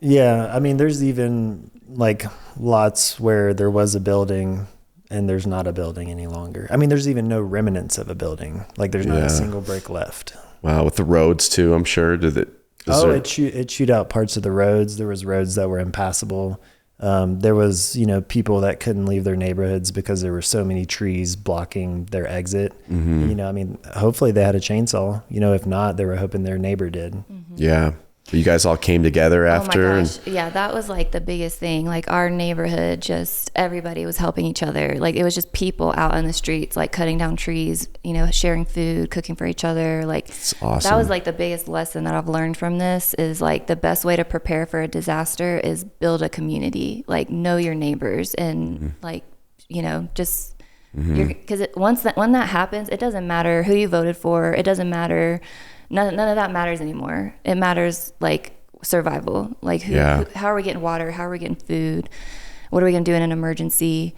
Yeah. I mean, there's even like lots where there was a building and there's not a building any longer. I mean, there's even no remnants of a building. Like there's not a single brick left. Wow. With the roads too, I'm sure. It chewed out parts of the roads. There was roads that were impassable. There was, people that couldn't leave their neighborhoods because there were so many trees blocking their exit. Hopefully they had a chainsaw, if not, they were hoping their neighbor did. Mm-hmm. Yeah. You guys all came together after? Oh my gosh. Yeah, that was like the biggest thing. Like our neighborhood, just everybody was helping each other. Like it was just people out on the streets, like cutting down trees, sharing food, cooking for each other. Like that's awesome. That was like the biggest lesson that I've learned from this is like the best way to prepare for a disaster is build a community, like know your neighbors and like, just because when that happens, it doesn't matter who you voted for. It doesn't matter. None of that matters anymore. It matters like survival. Like how are we getting water? How are we getting food? What are we going to do in an emergency?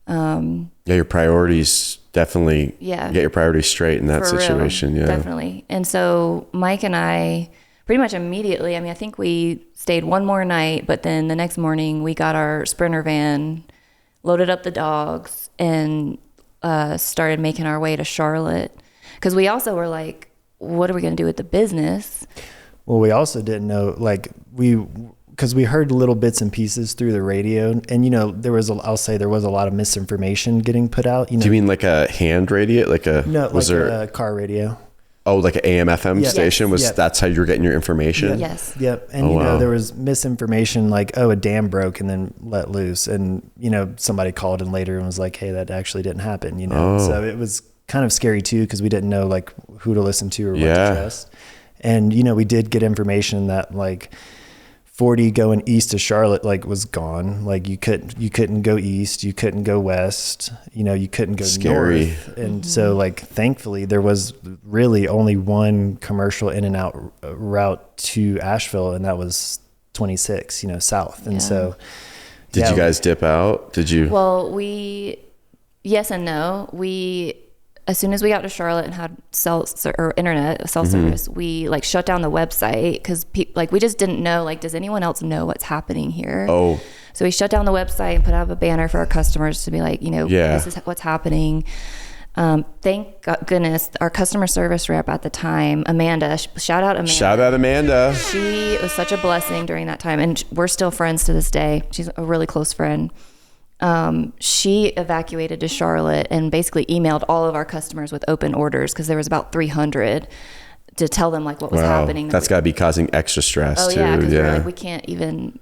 Your priorities definitely. Yeah. Get your priorities straight in that situation. Real, yeah, definitely. And so Mike and I pretty much immediately, I think we stayed one more night, but then the next morning we got our Sprinter van, loaded up the dogs and started making our way to Charlotte. Because we also were like, what are we going to do with the business? Well, we also didn't know, because we heard little bits and pieces through the radio, and there was a lot of misinformation getting put out. Do you mean like a hand radio, a car radio? Oh, like an AM/FM station? That's how you were getting your information? Yes. Yep. And there was misinformation like, a dam broke and then let loose, and somebody called in later and was like, hey, that actually didn't happen. So it was kind of scary too, because we didn't know like who to listen to or what to trust. And we did get information that like 40 going east to Charlotte was gone. Like you couldn't go east, you couldn't go west, you couldn't go north. And so thankfully there was really only one commercial in and out route to Asheville, and that was 26 south. And so did you guys dip out? Did you? Well, yes and no. As soon as we got to Charlotte and had cell service, we shut down the website because we just didn't know, does anyone else know what's happening here? Oh. So we shut down the website and put up a banner for our customers to be like, this is what's happening. Thank goodness our customer service rep at the time, Amanda, shout out Amanda. She was such a blessing during that time. And we're still friends to this day. She's a really close friend. She evacuated to Charlotte and basically emailed all of our customers with open orders because there was about 300 to tell them what was happening. That's got to be causing extra stress too. Yeah, because we're we can't even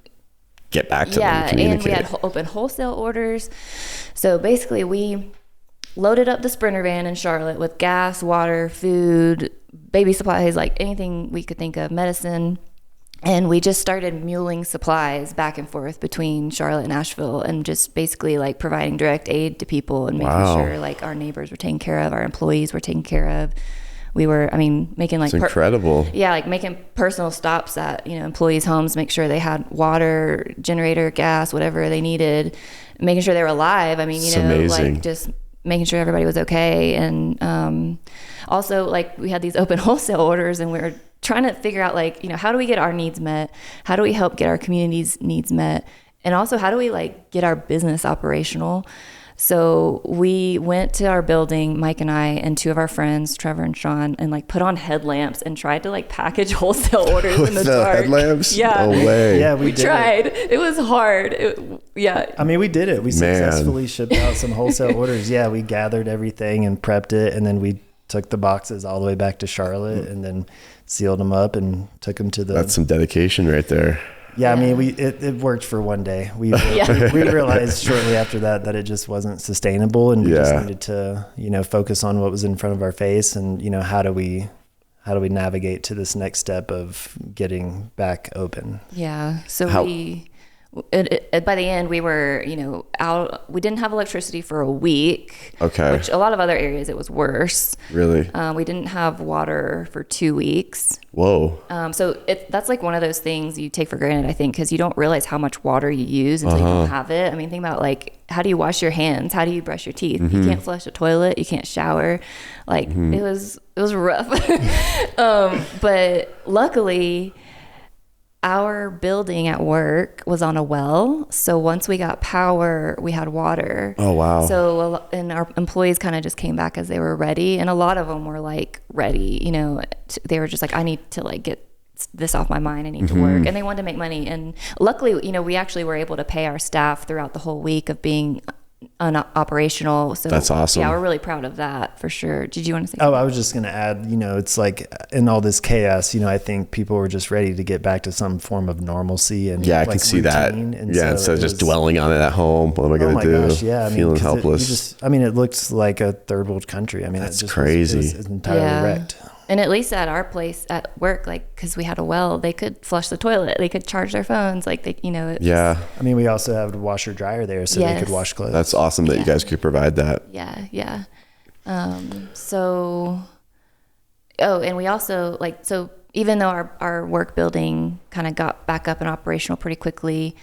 get back to them and communicate. And we had open wholesale orders. So basically we loaded up the Sprinter van in Charlotte with gas, water, food, baby supplies, anything we could think of, medicine. And we just started muling supplies back and forth between Charlotte and Asheville and just basically providing direct aid to people and making sure our neighbors were taken care of, our employees were taken care of. We were, making it's incredible. Making personal stops at, employees' homes, make sure they had water, generator, gas, whatever they needed, making sure they were alive. Amazing. Just making sure everybody was okay. And also we had these open wholesale orders and we were trying to figure out how do we get our needs met? How do we help get our community's needs met? And also how do we get our business operational? So we went to our building, Mike and I and two of our friends, Trevor and Sean, and put on headlamps and tried to package wholesale orders in the dark. Headlamps? Yeah. No way. Yeah, we tried. It was hard. We did it. We successfully shipped out some wholesale orders. Yeah, we gathered everything and prepped it, and then we took the boxes all the way back to Charlotte and then sealed them up and took them to the... That's some dedication right there. Yeah, it worked for one day. We realized shortly after that it just wasn't sustainable, and we just needed to, focus on what was in front of our face, and how do we navigate to this next step of getting back open? Yeah. So by the end we were, out. We didn't have electricity for a week. Okay. Which a lot of other areas it was worse. Really? We didn't have water for 2 weeks. Whoa. So that's one of those things you take for granted, I think, because you don't realize how much water you use until you don't have it. Think about how do you wash your hands? How do you brush your teeth? You can't flush a toilet. You can't shower. It was rough. But luckily, our building at work was on a well. So once we got power, we had water. Oh, wow. So, and our employees kind of just came back as they were ready. And a lot of them were ready, they were just I need to get this off my mind. I need to work. And they wanted to make money. And luckily, you know, we actually were able to pay our staff throughout the whole week of being operational. So that's awesome. Yeah, we're really proud of that for sure. Did you want to say? Oh, I was just going to add, you know, it's like in all this chaos, you know, I think people were just ready to get back to some form of normalcy and I can see that. And yeah, so instead of just dwelling on it at home, what am I going to do? Gosh, yeah, feeling helpless. It looks like a third world country. I mean, that's crazy. It's entirely wrecked. And at least at our place at work, like, because we had a well, they could flush the toilet, they could charge their phones, like they, you know. I mean, we also have a washer dryer there, so they could wash clothes. That's awesome that you guys could provide that. Yeah. And we also so even though our work building kind of got back up and operational pretty quickly.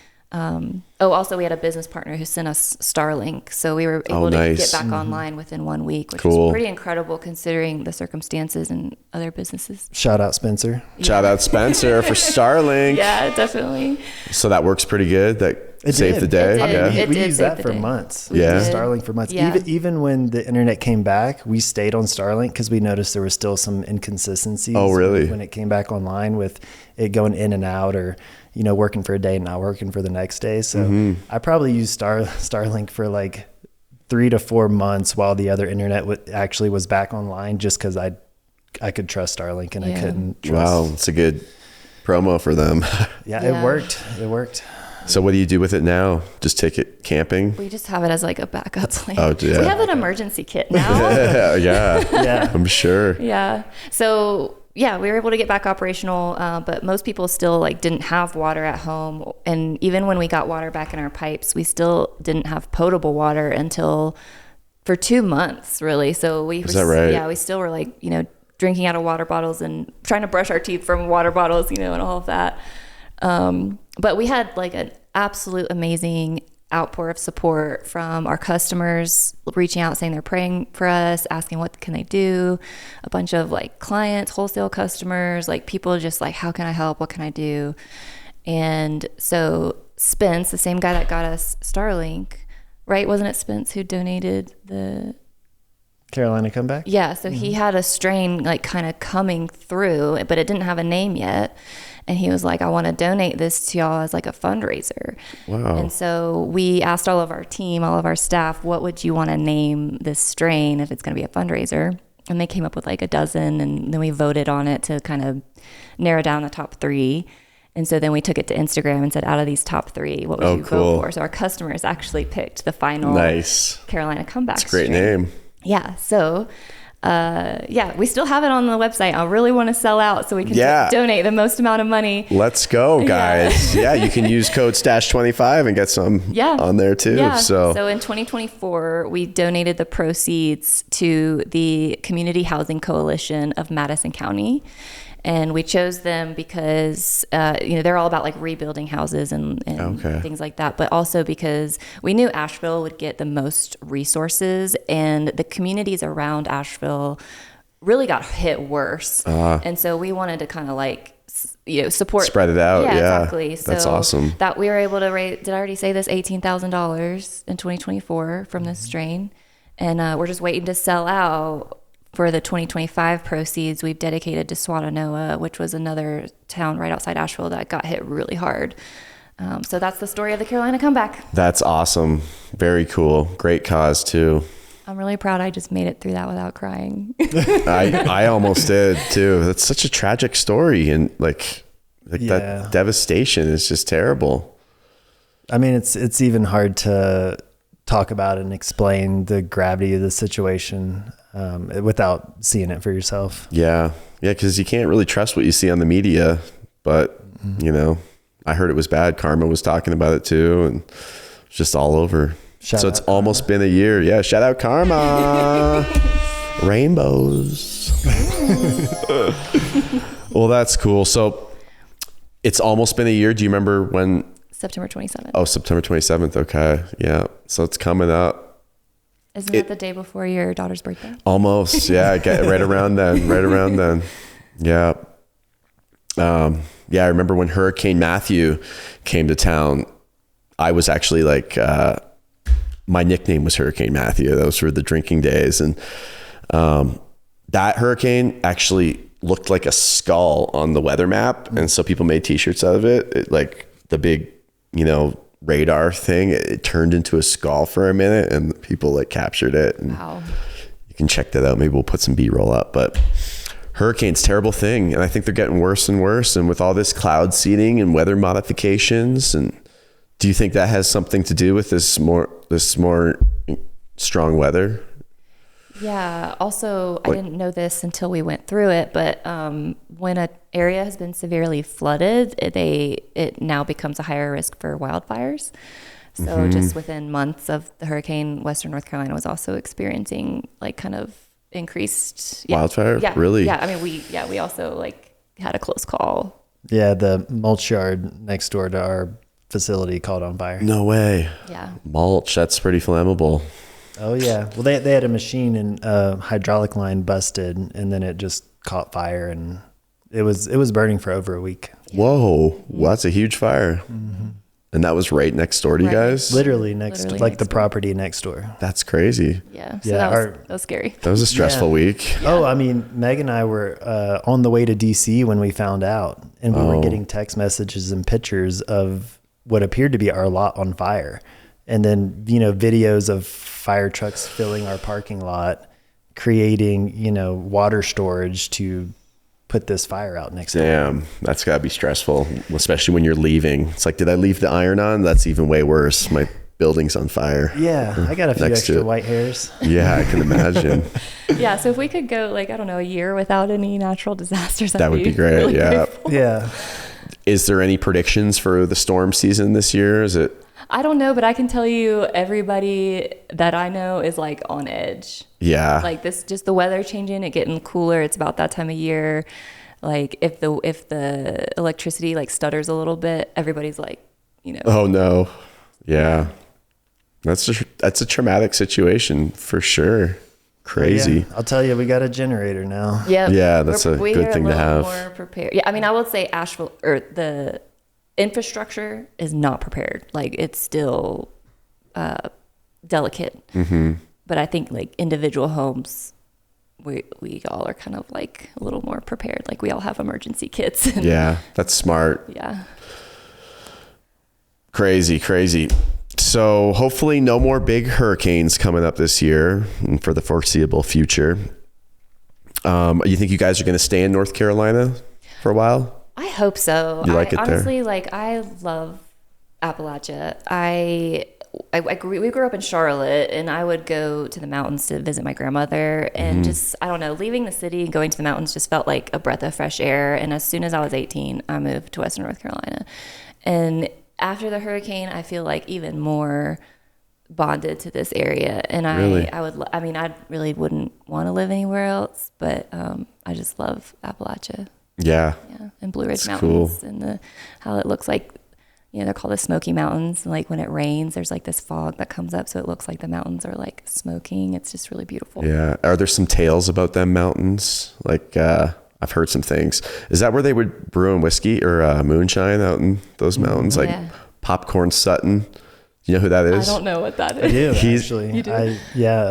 Also we had a business partner who sent us Starlink. So we were able to get back online within 1 week, which is pretty incredible considering the circumstances and other businesses. Shout out Spencer. Yeah. Shout out Spencer for Starlink. Yeah, definitely. So that works pretty good. That saved the day. We used that for months. We used Starlink for months. Yeah. Even when the internet came back, we stayed on Starlink because we noticed there was still some inconsistencies. Oh, really? When it came back online with it going in and out, or, you know, working for a day and not working for the next day. So I probably used Starlink for like 3 to 4 months while the other internet actually was back online, just because I could trust Starlink and I couldn't trust. Wow, it's a good promo for them. It worked. So what do you do with it now? Just take it camping? We just have it as like a backup plan. Oh, yeah. We have an emergency kit now. Yeah, I'm sure. Yeah. So yeah, we were able to get back operational, but most people still like didn't have water at home. And even when we got water back in our pipes, we still didn't have potable water until for 2 months, really. So Is that right? Yeah, we still were like, you know, drinking out of water bottles and trying to brush our teeth from water bottles, you know, and all of that. But we had like an absolute amazing outpour of support from our customers reaching out saying they're praying for us, asking what can they do, a bunch of like clients, wholesale customers, like people just like, how can I help, what can I do? And so Spence, the same guy that got us Starlink, right, wasn't it Spence who donated the Carolina Comeback? Yeah, so he had a strain like kind of coming through, but it didn't have a name yet. And he was like, I want to donate this to y'all as like a fundraiser. Wow. And so we asked all of our team, all of our staff, what would you want to name this strain if it's going to be a fundraiser? And they came up with like a dozen, and then we voted on it to kind of narrow down the top 3. And so then we took it to Instagram and said, out of these top 3, what would you vote for? So our customers actually picked the final Carolina Comeback That's a great strain. name. Yeah. So we still have it on the website. I really want to sell out so we can donate the most amount of money. Let's go, guys. You can use code STASH25 and get some on there too. Yeah. So in 2024, we donated the proceeds to the Community Housing Coalition of Madison County. And we chose them because, they're all about like rebuilding houses and things like that. But also because we knew Asheville would get the most resources, and the communities around Asheville really got hit worse. And so we wanted to kind of like, support. Spread it out. Yeah, exactly. That's awesome. That we were able to raise, did I already say this? $18,000 in 2024 from this strain. And we're just waiting to sell out. For the 2025 proceeds, we've dedicated to Swatanoa, which was another town right outside Asheville that got hit really hard. So that's the story of the Carolina Comeback. That's awesome. Very cool. Great cause too. I'm really proud I just made it through that without crying. I almost did too. That's such a tragic story, and like that devastation is just terrible. I mean, it's even hard to talk about and explain the gravity of the situation without seeing it for yourself. Yeah, because you can't really trust what you see on the media. But I heard it was bad. Karma was talking about it too, and it's just all over. So it's almost been a year. Yeah, shout out Karma. Rainbows. Well, that's cool. So it's almost been a year. Do you remember when? September 27th. Oh, September 27th. Okay. Yeah. So it's coming up. Isn't that the day before your daughter's birthday? Almost. Yeah. Right around then. Yeah. I remember when Hurricane Matthew came to town, I was actually like, my nickname was Hurricane Matthew. Those were the drinking days. And that hurricane actually looked like a skull on the weather map. And so people made t-shirts out of it. Like the big, radar thing, it turned into a skull for a minute and people like captured it. And wow. You can check that out. Maybe we'll put some B-roll up, but hurricanes, terrible thing. And I think they're getting worse and worse. And with all this cloud seeding and weather modifications, and do you think that has something to do with this more strong weather? Yeah. Also, I didn't know this until we went through it, but when an area has been severely flooded, it now becomes a higher risk for wildfires. So just within months of the hurricane, Western North Carolina was also experiencing like kind of increased wildfire. Yeah, really? Yeah. I mean, we also like had a close call. Yeah, the mulch yard next door to our facility caught on fire. No way. Yeah. Mulch, that's pretty flammable. Oh yeah. Well, they had a machine and hydraulic line busted, and then it just caught fire, and it was burning for over a week. Whoa, well, that's a huge fire. And that was right next door to you guys? Literally next property next door. That's crazy. Yeah. So that was scary. That was a stressful week. Yeah. Oh, I mean, Meg and I were on the way to DC when we found out, and we were getting text messages and pictures of what appeared to be our lot on fire. And then, videos of fire trucks filling our parking lot, creating, water storage to put this fire out next door. Damn, that's gotta be stressful, especially when you're leaving. It's like, did I leave the iron on? That's even way worse. My building's on fire. Yeah, I got a few extra white hairs. Yeah, I can imagine. Yeah, so if we could go like, I don't know, a year without any natural disasters, that would be great. Really grateful. Yeah. Is there any predictions for the storm season this year? Is it? I don't know, but I can tell you everybody that I know is like on edge. Yeah. Like just the weather changing, it getting cooler. It's about that time of year. Like if the electricity like stutters a little bit, everybody's like, Oh no. Yeah. That's a traumatic situation for sure. Crazy. Yeah. I'll tell you, we got a generator now. Yeah. Yeah, that's a good thing to have. More prepared. Yeah, I mean, I would say Asheville or the infrastructure is not prepared. Like it's still delicate. But I think like individual homes, we all are kind of like a little more prepared. Like we all have emergency kits. Yeah, that's smart. Yeah. Crazy. So hopefully no more big hurricanes coming up this year and for the foreseeable future. You think you guys are going to stay in North Carolina for a while? I hope so. You like it honestly, there? like I love Appalachia. We grew up in Charlotte, and I would go to the mountains to visit my grandmother, and just, I don't know, leaving the city and going to the mountains just felt like a breath of fresh air. And as soon as I was 18, I moved to Western North Carolina. And after the hurricane, I feel like even more bonded to this area. And I really wouldn't want to live anywhere else, but I just love Appalachia. Yeah. And Blue Ridge That's Mountains cool. and how it looks like, they're called the Smoky Mountains. And like when it rains, there's like this fog that comes up, so it looks like the mountains are like smoking. It's just really beautiful. Yeah. Are there some tales about them mountains? Like I've heard some things. Is that where they would brew whiskey or moonshine out in those mountains? Like Popcorn Sutton. Do you know who that is? I don't know what that is. I do, he's, actually. You do?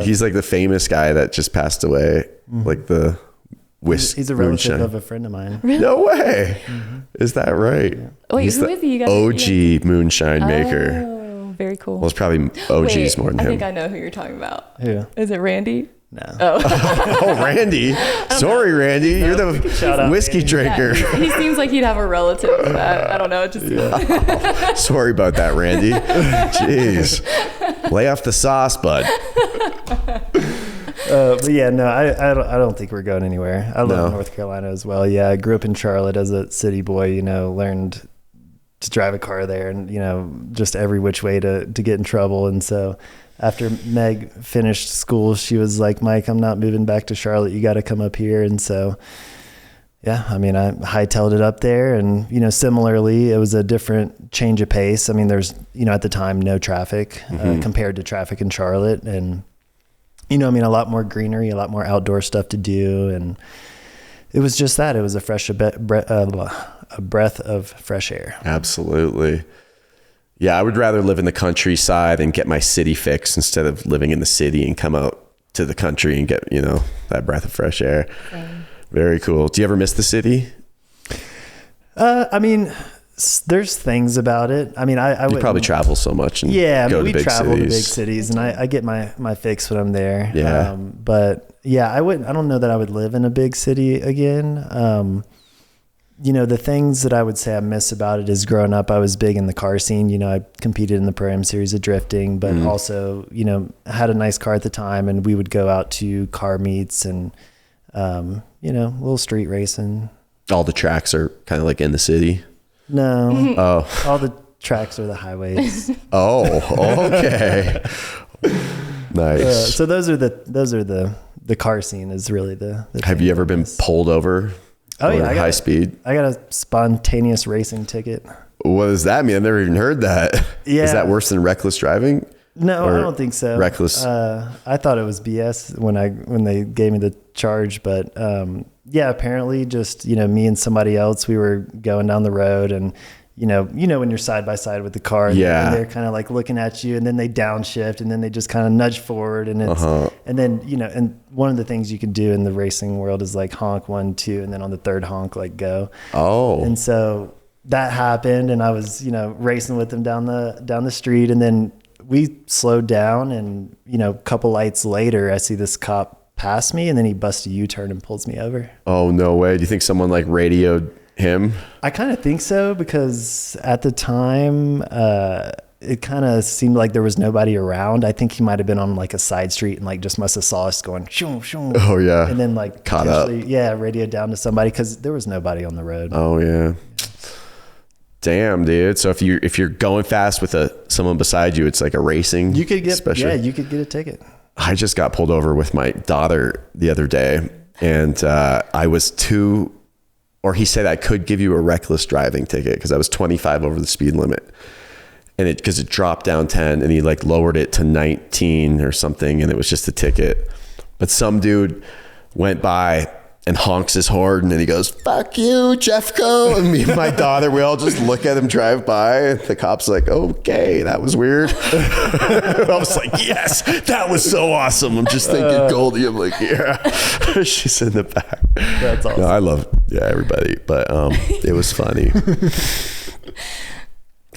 He's like the famous guy that just passed away. Like the He's a relative of a friend of mine. Really? No way. Is that right? Yeah. Wait, he's who is he? You OG moonshine maker. Oh, very cool. Well, it's probably OG's more than him. I think I know who you're talking about. Who? Is it Randy? No. Oh, Randy. Sorry, Randy. You're the whiskey drinker. Yeah, he seems like he'd have a relative of that. I don't know. It just Sorry about that, Randy. Jeez. Lay off the sauce, bud. But yeah, no, I don't think we're going anywhere. I love North Carolina as well. Yeah, I grew up in Charlotte as a city boy, learned to drive a car there and, just every which way to get in trouble. And so after Meg finished school, she was like, Mike, I'm not moving back to Charlotte. You got to come up here. And so, yeah, I mean, I hightailed it up there and, similarly, it was a different change of pace. I mean, there's, at the time, no traffic compared to traffic in Charlotte. And, a lot more greenery, a lot more outdoor stuff to do. And it was just that. It was a breath of fresh air. Absolutely. Yeah, I would rather live in the countryside and get my city fix instead of living in the city and come out to the country and get, that breath of fresh air. Very cool. Do you ever miss the city? I mean, there's things about it. I mean, I would probably travel so much. And we travel to big cities, and I get my fix when I'm there. Yeah. But yeah, I don't know that I would live in a big city again. You know, the things that I would say I miss about it is growing up, I was big in the car scene. You know, I competed in the Pro-Am series of drifting, but also, you know, had a nice car at the time, and we would go out to car meets and, you know, a little street racing. All the tracks are kind of like in the city? No. Oh. All the tracks are the highways. Oh, okay. Nice. So those are the car scene is really the Have you ever been pulled over? Oh yeah, high speed. I got a spontaneous racing ticket. What does that mean? I've never even heard that. Yeah. Is that worse than reckless driving? No, I don't think so. Reckless. I thought it was BS when they gave me the charge, but yeah, apparently just, you know, me and somebody else, we were going down the road, and you know when you're side by side with the car, and they're kind of like looking at you, and then they downshift, and then they just kind of nudge forward, and it's and then, you know, and one of the things you can do in the racing world is like honk 1, 2, and then on the third honk, like go. Oh. And so that happened, and I was, you know, racing with them down the street, and then we slowed down, and, you know, a couple lights later, I see this cop pass me, and then he busts a U-turn and pulls me over. Oh, no way. Do you think someone like radioed him? I kind of think so, because at the time, it kind of seemed like there was nobody around. I think he might have been on like a side street and like just must have saw us going, shoo, shoo. Oh yeah. And then like caught up. Yeah, radioed down to somebody, because there was nobody on the road. Oh yeah. Damn, dude. So if you're going fast with someone beside you, it's like a racing. You could get a ticket. I just got pulled over with my daughter the other day, and I was he said I could give you a reckless driving ticket because I was 25 over the speed limit, and because it dropped down 10, and he like lowered it to 19 or something, and it was just a ticket. But some dude went by and honks his horn, and he goes, "Fuck you, Jeffco." And me and my daughter, we all just look at him drive by, and the cop's like, "Okay, that was weird." I was like, "Yes, that was so awesome." I'm just thinking Goldie. I'm like, "Yeah." She's in the back. That's awesome. No, I love everybody, but it was funny.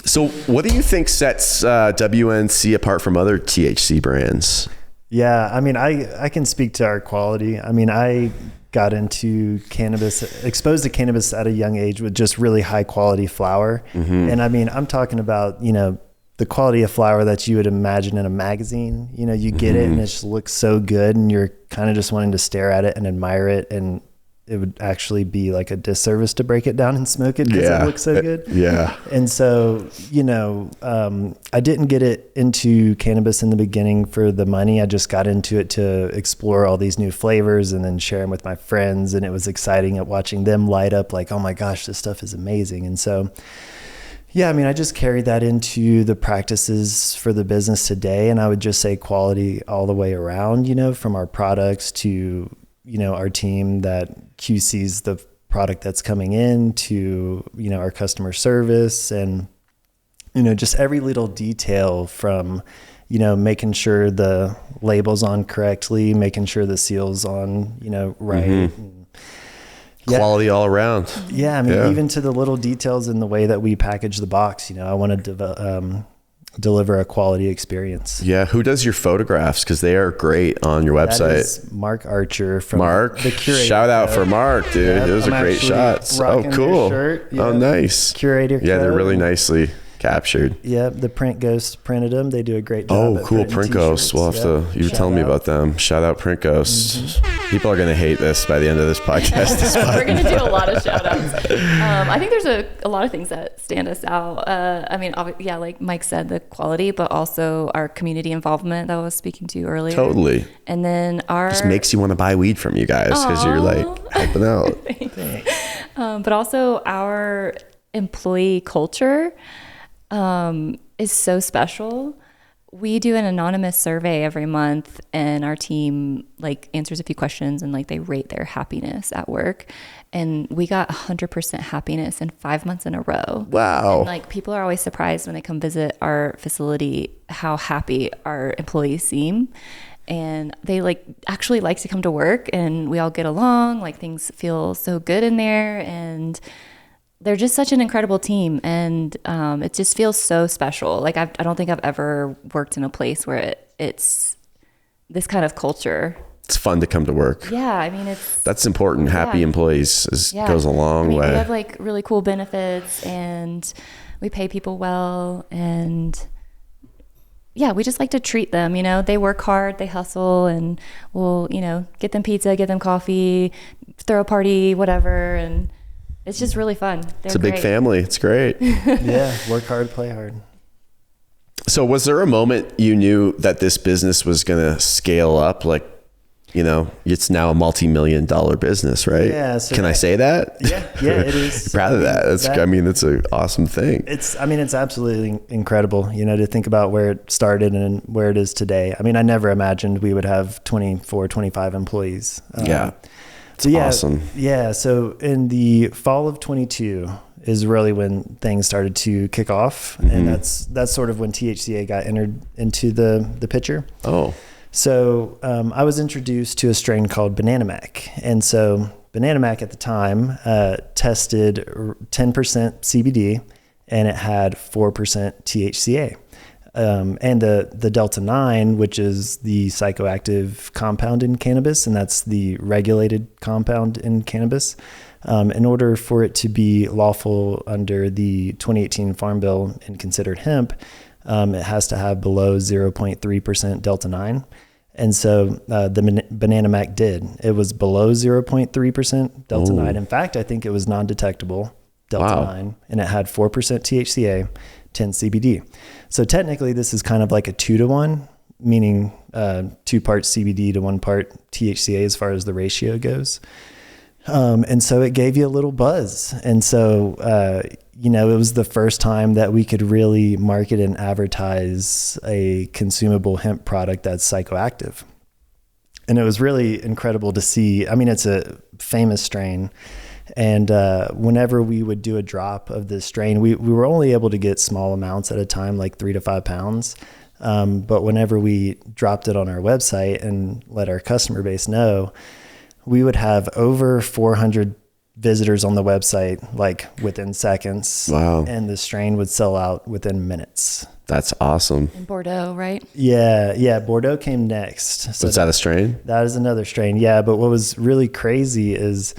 So what do you think sets WNC apart from other THC brands? Yeah, I mean, I can speak to our quality. I mean, I got into cannabis, exposed to cannabis at a young age with just really high quality flower. Mm-hmm. And I mean, I'm talking about, you know, the quality of flower that you would imagine in a magazine. You know, you get it and it just looks so good, and you're kind of just wanting to stare at it and admire it, and it would actually be like a disservice to break it down and smoke it because it looks so good. Yeah. And so, you know, I didn't get it into cannabis in the beginning for the money. I just got into it to explore all these new flavors and then share them with my friends. And it was exciting at watching them light up like, oh my gosh, this stuff is amazing. And so, yeah, I mean, I just carried that into the practices for the business today. And I would just say quality all the way around, you know, from our products to, you know, our team that QCs the product that's coming in to, you know, our customer service, and, you know, just every little detail from, you know, making sure the label's on correctly, making sure the seal's on, you know, right. Mm-hmm. Quality all around. Yeah. I mean, even to the little details in the way that we package the box, you know, I want to deliver a quality experience. Yeah. Who does your photographs? Because they are great on your website. That is Mark Archer from the Curator. Shout out for Mark, dude. Yep, those are great shots. Oh, cool. Shirt. Yep. Oh, nice. Curator. Yeah, they're really nicely captured. Yeah, the Print Ghost printed them. They do a great job. Oh, cool. Print Ghost. We'll have to, you were telling me about them. Shout out Print Ghost. Mm-hmm. People are going to hate this by the end of this podcast. We're going to do a lot of shout outs. I think there's a lot of things that stand us out. I mean, yeah, like Mike said, the quality, but also our community involvement that I was speaking to earlier. Totally. And then just makes you want to buy weed from you guys because you're like helping out. But also our employee culture is so special. We do an anonymous survey every month, and our team like answers a few questions, and like they rate their happiness at work, and we got 100% happiness in 5 months in a row. Wow. And like people are always surprised when they come visit our facility how happy our employees seem. and they actually like to come to work, and we all get along. Like, things feel so good in there, and they're just such an incredible team, and it just feels so special. Like, I don't think I've ever worked in a place where it's this kind of culture. It's fun to come to work. Yeah, I mean, that's important. Happy employees goes a long way. We have really cool benefits, and we pay people well, and yeah, we just like to treat them. They work hard, they hustle, and we'll get them pizza, get them coffee, throw a party, whatever, and it's just really fun. It's a big family. It's great. Yeah, work hard, play hard. So was there a moment you knew that this business was going to scale up? Like, it's now a multi-million-dollar business, right? Yeah. Can I say that? Yeah, it is. Proud of that. That's an awesome thing. It's absolutely incredible, to think about where it started and where it is today. I mean, I never imagined we would have 24, 25 employees. It's awesome. Yeah. So in the fall of 22 is really when things started to kick off. Mm-hmm. And that's sort of when THCA got entered into the picture. Oh. So I was introduced to a strain called Banana Mac. And so Banana Mac at the time tested 10% CBD, and it had 4% THCA. And the Delta 9, which is the psychoactive compound in cannabis, and that's the regulated compound in cannabis. In order for it to be lawful under the 2018 Farm Bill and considered hemp, it has to have below 0.3% Delta 9. And so the Banana Mac did. It was below 0.3% Delta 9. In fact, I think it was non-detectable Delta 9, and it had 4% THCA, 10 CBD. So technically, this is kind of like a 2-to-1, meaning 2 parts CBD to 1 part THCA as far as the ratio goes. And so it gave you a little buzz. And so, it was the first time that we could really market and advertise a consumable hemp product that's psychoactive. And it was really incredible to see. I mean, it's a famous strain. And whenever we would do a drop of this strain, we were only able to get small amounts at a time, like 3 to 5 pounds. But whenever we dropped it on our website and let our customer base know, we would have over 400 visitors on the website, like within seconds. Wow. And the strain would sell out within minutes. That's awesome. In Bordeaux, right? Yeah. Bordeaux came next. So is that a strain? That is another strain. Yeah. But what was really crazy is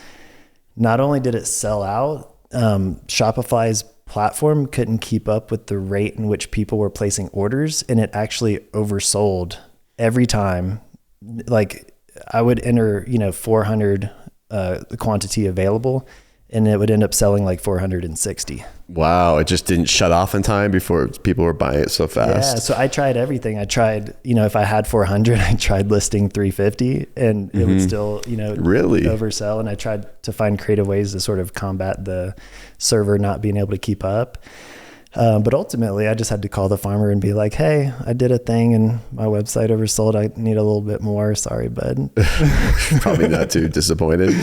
not only did it sell out, Shopify's platform couldn't keep up with the rate in which people were placing orders, and it actually oversold every time. Like, I would enter, 400 the quantity available, and it would end up selling like 460. Wow. It just didn't shut off in time before people were buying it so fast. Yeah. So I tried everything. I tried, if I had 400, I tried listing 350, and it would still, really oversell. And I tried to find creative ways to sort of combat the server not being able to keep up. But ultimately, I just had to call the farmer and be like, hey, I did a thing and my website oversold. I need a little bit more. Sorry, bud. Probably not too disappointed.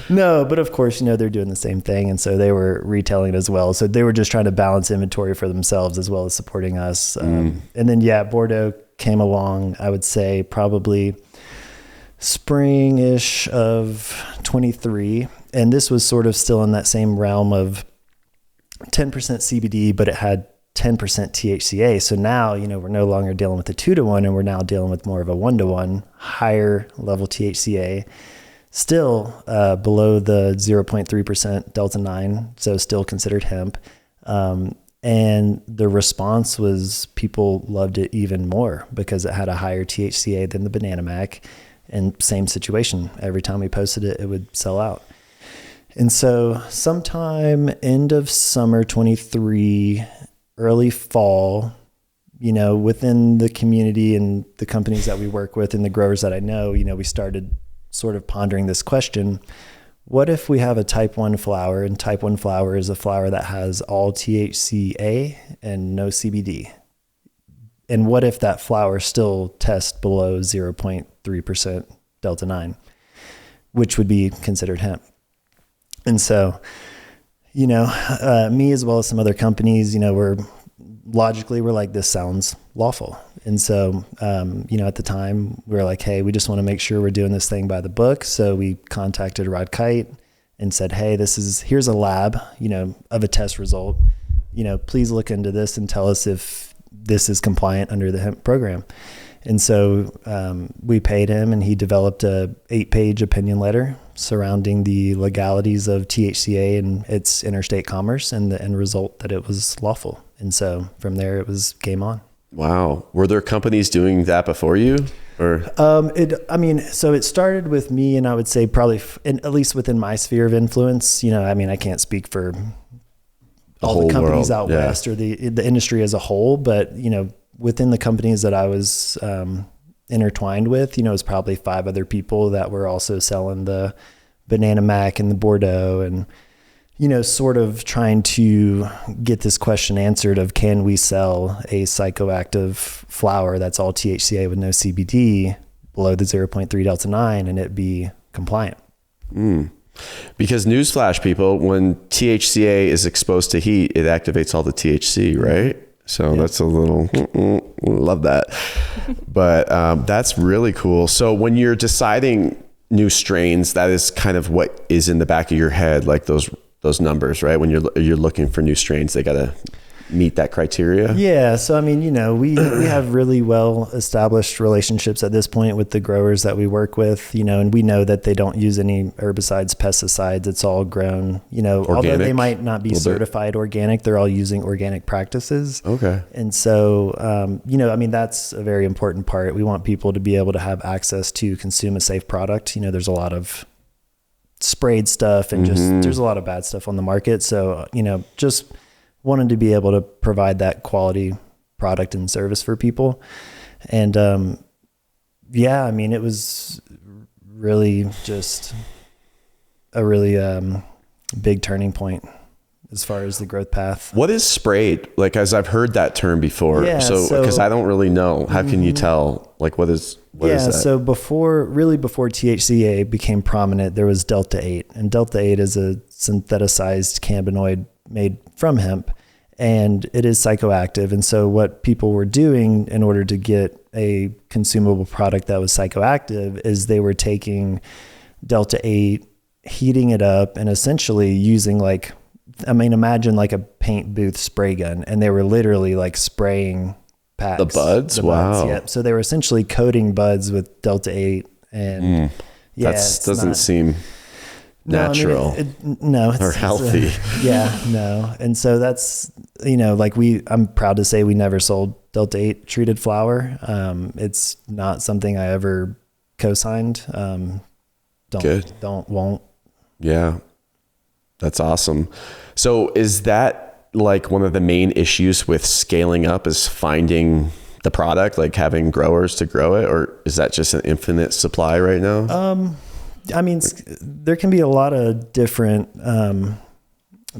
No, but of course, they're doing the same thing. And so they were retailing it as well. So they were just trying to balance inventory for themselves as well as supporting us. And then, Bordeaux came along, I would say probably spring-ish of 23. And this was sort of still in that same realm of 10% CBD, but it had 10% THCA. So now, we're no longer dealing with a 2-to-1, and we're now dealing with more of a 1-to-1, higher level THCA, still below the 0.3% Delta 9. So still considered hemp. And the response was people loved it even more because it had a higher THCA than the Banana Mac, and same situation. Every time we posted it, it would sell out. And so sometime end of summer 23, early fall, within the community and the companies that we work with and the growers that I know, we started sort of pondering this question. What if we have a type 1 flower, and type 1 flower is a flower that has all THCA and no CBD? And what if that flower still tests below 0.3% Delta 9, which would be considered hemp? And so, me as well as some other companies, we're like, this sounds lawful. And so, at the time we were like, hey, we just want to make sure we're doing this thing by the book. So we contacted Rod Kite and said, hey, here's a lab, of a test result, please look into this and tell us if this is compliant under the hemp program. And so we paid him, and he developed a 8-page opinion letter surrounding the legalities of THCA and its interstate commerce, and the end result that it was lawful. And so from there, it was game on. Wow. Were there companies doing that before you? Or so it started with me, and I would say probably at least within my sphere of influence, I can't speak for all the companies out west or the industry as a whole, but within the companies that I was intertwined with, it was probably 5 other people that were also selling the Banana Mac and the Bordeaux, and sort of trying to get this question answered of, can we sell a psychoactive flower that's all THCA with no CBD below the 0.3 Delta 9 and it be compliant? Because newsflash, people, when THCA is exposed to heat, it activates all the THC, right? So that's a little, love that. But that's really cool. So when you're deciding new strains, that is kind of what is in the back of your head, like those numbers, right? When you're looking for new strains, they got to meet that criteria. Yeah. So, we have really well established relationships at this point with the growers that we work with, and we know that they don't use any herbicides, pesticides. It's all grown, organic, although they might not be certified organic, they're all using organic practices. Okay. And so, that's a very important part. We want people to be able to have access to consume a safe product. There's a lot of sprayed stuff and there's a lot of bad stuff on the market. So, just wanted to be able to provide that quality product and service for people. And, it was really just a really, big turning point as far as the growth path. What is sprayed? Like, as I've heard that term before. Yeah, so, cause I don't really know. How can you tell? Like, what is that? So before THCA became prominent, there was Delta 8, and Delta 8 is a syntheticized cannabinoid made from hemp, and it is psychoactive. And so what people were doing in order to get a consumable product that was psychoactive is they were taking Delta 8, heating it up, and essentially using imagine like a paint booth spray gun, and they were literally like spraying packs. The buds? Wow. Yeah. So they were essentially coating buds with Delta 8, and that doesn't seem natural. Or healthy. No. And so that's, I'm proud to say we never sold Delta 8 treated flower. It's not something I ever co-signed. Won't. Yeah. That's awesome. So is that like one of the main issues with scaling up, is finding the product, like having growers to grow it, or is that just an infinite supply right now? There can be a lot of different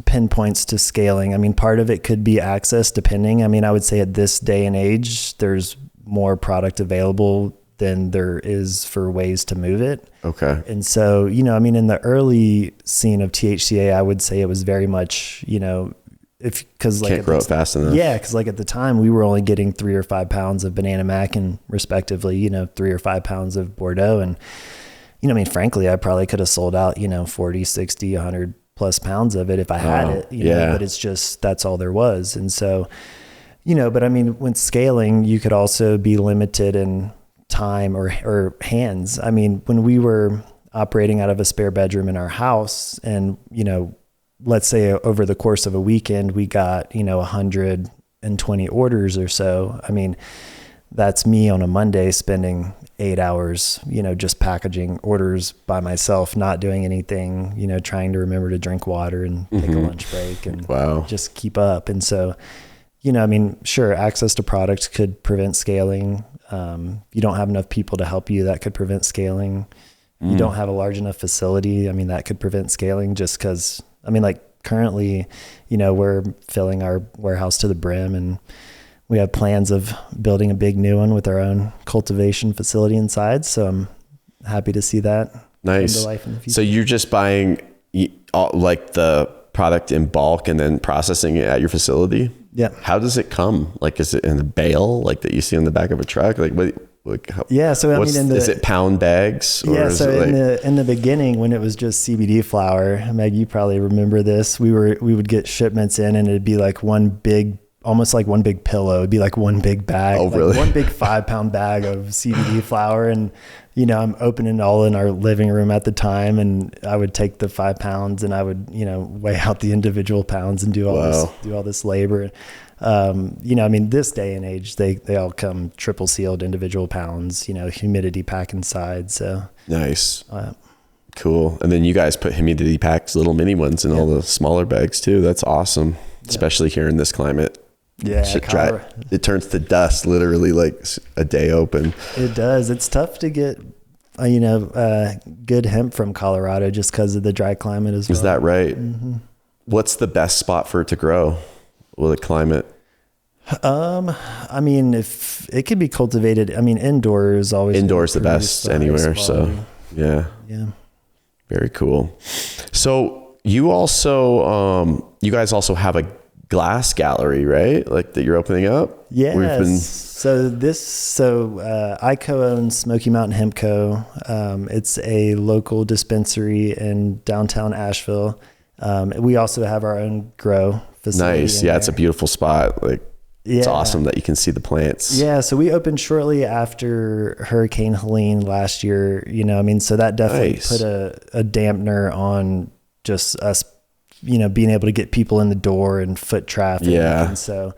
pinpoints to scaling. Part of it could be access, depending. I would say at this day and age, there's more product available than there is for ways to move it. Okay. And so, in the early scene of THCA, I would say it was very much, because can't grow it fast enough. Yeah, because at the time we were only getting 3 or 5 pounds of Banana Mac and respectively, 3 or 5 pounds of Bordeaux. And frankly, I probably could have sold out, 40, 60, 100 plus pounds of it if I had it, but it's just, that's all there was. And so, but when scaling, you could also be limited in time or hands. When we were operating out of a spare bedroom in our house, and, let's say over the course of a weekend, we got, 120 orders or so. That's me on a Monday spending 8 hours, just packaging orders by myself, not doing anything, trying to remember to drink water and take a lunch break and just keep up. And so, sure, access to products could prevent scaling. You don't have enough people to help you, that could prevent scaling. You don't have a large enough facility. That could prevent scaling, just because, currently, we're filling our warehouse to the brim, and we have plans of building a big new one with our own cultivation facility inside. So I'm happy to see that come to life in the future. So you're just buying like the product in bulk and then processing it at your facility? Yeah. How does it come? Like, is it in a bale like that you see on the back of a truck? Like, what? Yeah. So I mean, is it pound bags? Or yeah. So in the beginning, when it was just CBD flower, Meg, you probably remember this. We would get shipments in, and it'd be like almost like one big pillow. It'd be like one big bag. Oh, like really? One big 5-pound bag of CBD flower. And, you know, I'm opening it all in our living room at the time. And I would take the 5 pounds and I would, you know, weigh out the individual pounds and do all this labor. You know, I mean, this day and age, they all come triple sealed individual pounds, you know, humidity pack inside. So nice. Cool. And then you guys put humidity packs, little mini ones in all the smaller bags too. That's awesome. Especially here in this climate. Yeah. It turns to dust literally like a day open. It does. It's tough to get, you know, good hemp from Colorado just because of the dry climate as well. Is that right? Mm-hmm. What's the best spot for it to grow with the climate? I mean, if it could be cultivated, I mean, indoors the best anywhere. So yeah. Very cool. So you also, you guys also have a glass gallery, right? Like that you're opening up? Yes. So I co-own Smoky Mountain Hemp Co. It's a local dispensary in downtown Asheville. We also have our own grow facility. Nice. Yeah. It's a beautiful spot. Like, it's awesome that you can see the plants. Yeah. So we opened shortly after Hurricane Helene last year, you know, I mean, so that definitely put a dampener on just us, you know, being able to get people in the door and foot traffic. Yeah. And so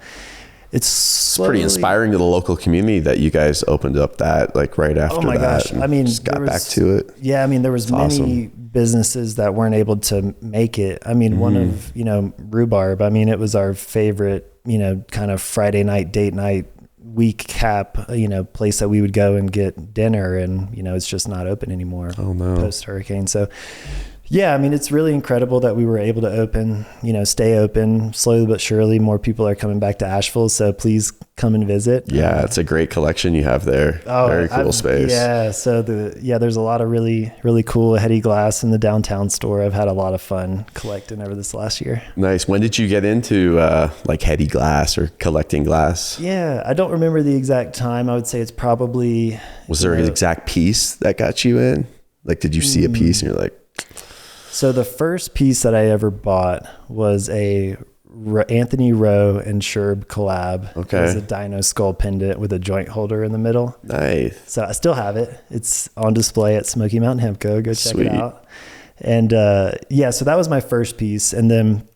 it's pretty inspiring to the local community that you guys opened up that like right after that. Oh my gosh. I mean, just got back to it. Yeah. I mean, there was many businesses that weren't able to make it. I mean, one of, you know, Rhubarb, I mean, it was our favorite, you know, kind of Friday night, date night, week cap, you know, place that we would go and get dinner, and, you know, it's just not open anymore. Oh no. Post hurricane. So yeah, I mean, it's really incredible that we were able to open, you know, stay open slowly but surely. More people are coming back to Asheville, so please come and visit. Yeah, it's a great collection you have there. Very cool space. Yeah, so there's a lot of really, really cool heady glass in the downtown store. I've had a lot of fun collecting over this last year. Nice. When did you get into like heady glass or collecting glass? Yeah, I don't remember the exact time. I would say it's probably... Was there an exact piece that got you in? Like, did you see a piece and you're like... So the first piece that I ever bought was a Anthony Rowe and Sherb collab. Okay. It was a dino skull pendant with a joint holder in the middle. Nice. So I still have it. It's on display at Smoky Mountain Hemp Co. Go check it out. And yeah, so that was my first piece. And then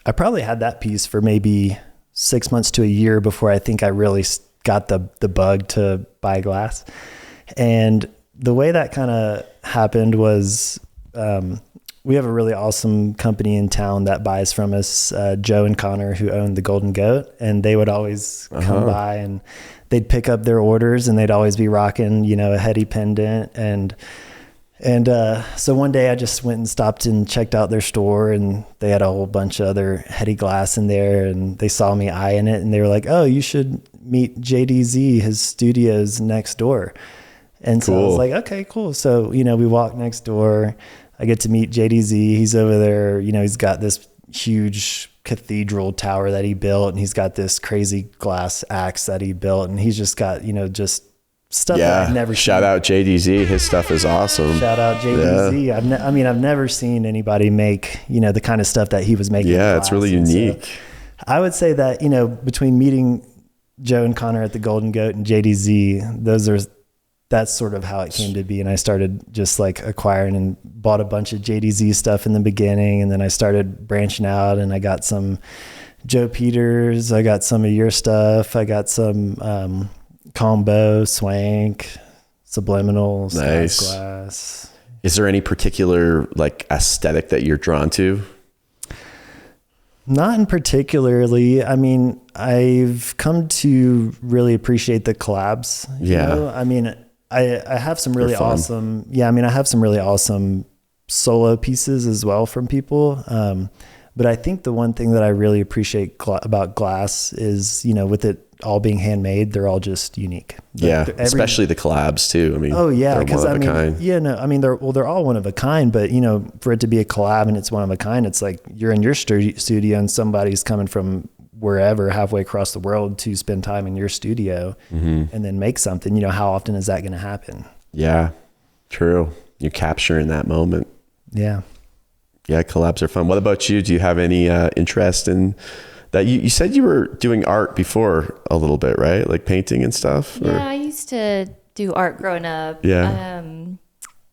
I probably had that piece for maybe 6 months to a year before I think I really got the bug to buy glass. And the way that kind of happened was... we have a really awesome company in town that buys from us, Joe and Connor, who own the Golden Goat, and they would always come by and they'd pick up their orders and they'd always be rocking, you know, a heady pendant. And so one day I just went and stopped and checked out their store, and they had a whole bunch of other heady glass in there, and they saw me eyeing it and they were like, "Oh, you should meet JDZ, his studio's next door." And so I was like, okay, cool. So, you know, we walk next door. I get to meet JDZ. He's over there. You know, he's got this huge cathedral tower that he built, and he's got this crazy glass axe that he built, and he's just got, you know, just stuff that I've never seen. Shout out JDZ. His stuff is awesome. Shout out JDZ. Yeah. I've never seen anybody make, you know, the kind of stuff that he was making. Yeah, it's really unique. So I would say that, you know, between meeting Joe and Connor at the Golden Goat and JDZ, that's sort of how it came to be. And I started just like acquiring and bought a bunch of JDZ stuff in the beginning. And then I started branching out, and I got some Joe Peters. I got some of your stuff. I got some Combo, Swank, Subliminal, nice glass. Is there any particular like aesthetic that you're drawn to? Not in particularly. I mean, I've come to really appreciate the collabs. You know? I mean, I have some really awesome, I have some really awesome solo pieces as well from people. But I think the one thing that I really appreciate about glass is, you know, with it all being handmade, they're all just unique. Especially the collabs too. I mean, because I mean, they're all one of a kind, but you know, for it to be a collab and it's one of a kind, it's like you're in your studio and somebody's coming from wherever, halfway across the world, to spend time in your studio and then make something. You know, how often is that going to happen? Yeah, true. You're capturing that moment. Yeah. Yeah, collabs are fun. What about you? Do you have any interest in that? You said you were doing art before a little bit, right? Like painting and stuff? Yeah, I used to do art growing up. Yeah.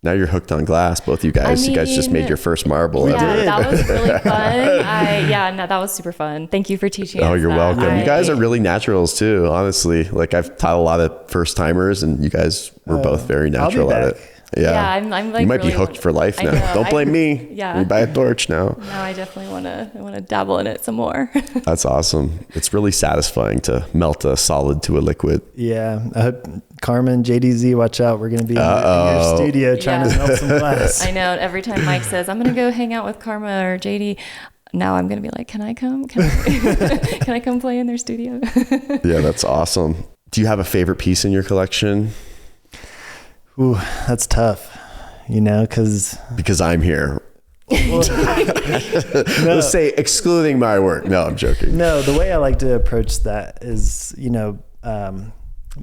Now you're hooked on glass, both you guys. You guys just made your first marble. Yeah, that was really fun. That was super fun. Thank you for teaching us. Oh, you're welcome. You guys are really naturals too, honestly. Like I've taught a lot of first timers and you guys were both very natural at it. Yeah, I'm like, you might be hooked for life now. Don't blame me. Yeah, you buy a torch now. No, I definitely want to dabble in it some more. That's awesome. It's really satisfying to melt a solid to a liquid. Yeah, I hope Carmen, JDZ, watch out. We're going to be in your studio trying to melt some glass. I know. Every time Mike says, I'm going to go hang out with Karma or JD, now I'm going to be like, can I come? Can I come play in their studio? Yeah, that's awesome. Do you have a favorite piece in your collection? Ooh, that's tough, you know, because I'm here. Let's say excluding my work. No, I'm joking. No, the way I like to approach that is, you know,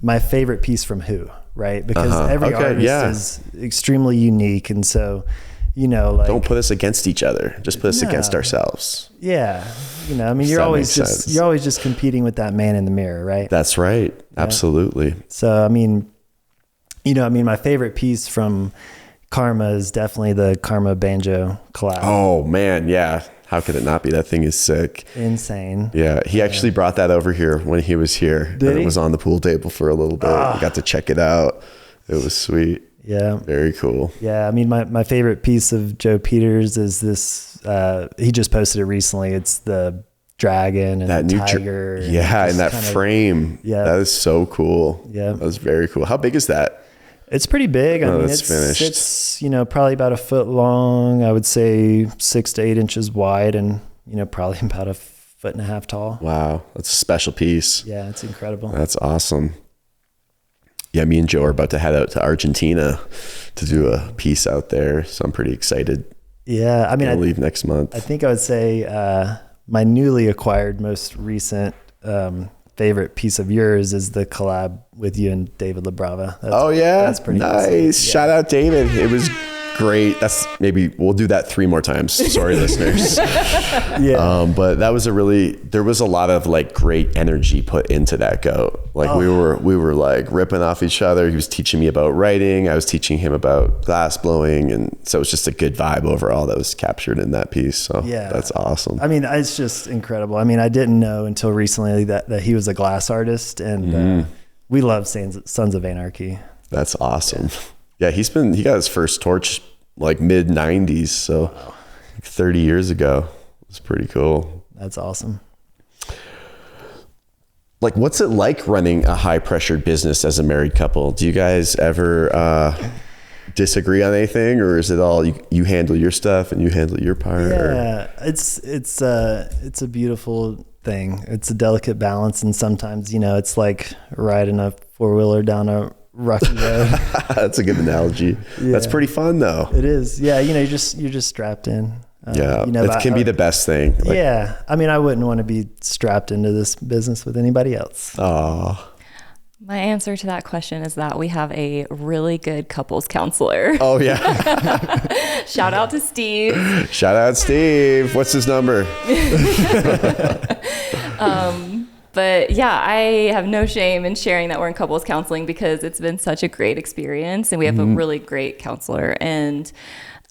my favorite piece from who, right? Because every artist is extremely unique. And so, you know, like, don't put us against each other. Just put us against ourselves. Yeah. You know, I mean, you're always just competing with that man in the mirror, right? That's right. Yeah. Absolutely. So, I mean, my favorite piece from Karma is definitely the Karma banjo collab. Oh man. Yeah. How could it not be? That thing is sick. Insane. Yeah. He actually brought that over here when he was here. Did he? It was on the pool table for a little bit. We got to check it out. It was sweet. Yeah. Very cool. Yeah. I mean, my favorite piece of Joe Peters is this, he just posted it recently. It's the dragon and that the tiger. And that frame. Yeah. That is so cool. Yeah. That was very cool. How big is that? It's pretty big. I mean, it's finished. It's, you know, probably about 1 foot long. I would say 6 to 8 inches wide and, you know, probably about 1.5 feet tall. Wow. That's a special piece. Yeah. It's incredible. That's awesome. Yeah. Me and Joe are about to head out to Argentina to do a piece out there. So I'm pretty excited. Yeah. I mean, I'll leave next month. I think I would say, my newly acquired, most recent, favorite piece of yours is the collab with you and David LaBrava. That's pretty nice. Awesome. Yeah. Shout out David. It was great. Maybe we'll do that 3 more times. Sorry, listeners. Yeah. But that was there was a lot of like great energy put into that goat. Like we were like ripping off each other. He was teaching me about writing. I was teaching him about glass blowing. And so it was just a good vibe overall that was captured in that piece. So that's awesome. I mean, it's just incredible. I mean, I didn't know until recently that he was a glass artist and we love Sons of Anarchy. That's awesome. Yeah, he got his first torch like mid 90s. So like 30 years ago. It's pretty cool. That's awesome. Like, what's it like running a high pressured business as a married couple? Do you guys ever disagree on anything, or is it all you handle your stuff and you handle your part? Yeah, it's a beautiful thing. It's a delicate balance. And sometimes, you know, it's like riding a 4-wheeler down a rocky road. That's a good analogy. Yeah. That's pretty fun though. It is. Yeah. You know, you're just strapped in. You know, it can be the best thing. Like, yeah. I mean, I wouldn't want to be strapped into this business with anybody else. Oh. My answer to that question is that we have a really good couples counselor. Oh yeah. Shout out to Steve. Shout out Steve. What's his number? But yeah, I have no shame in sharing that we're in couples counseling because it's been such a great experience and we have a really great counselor. And,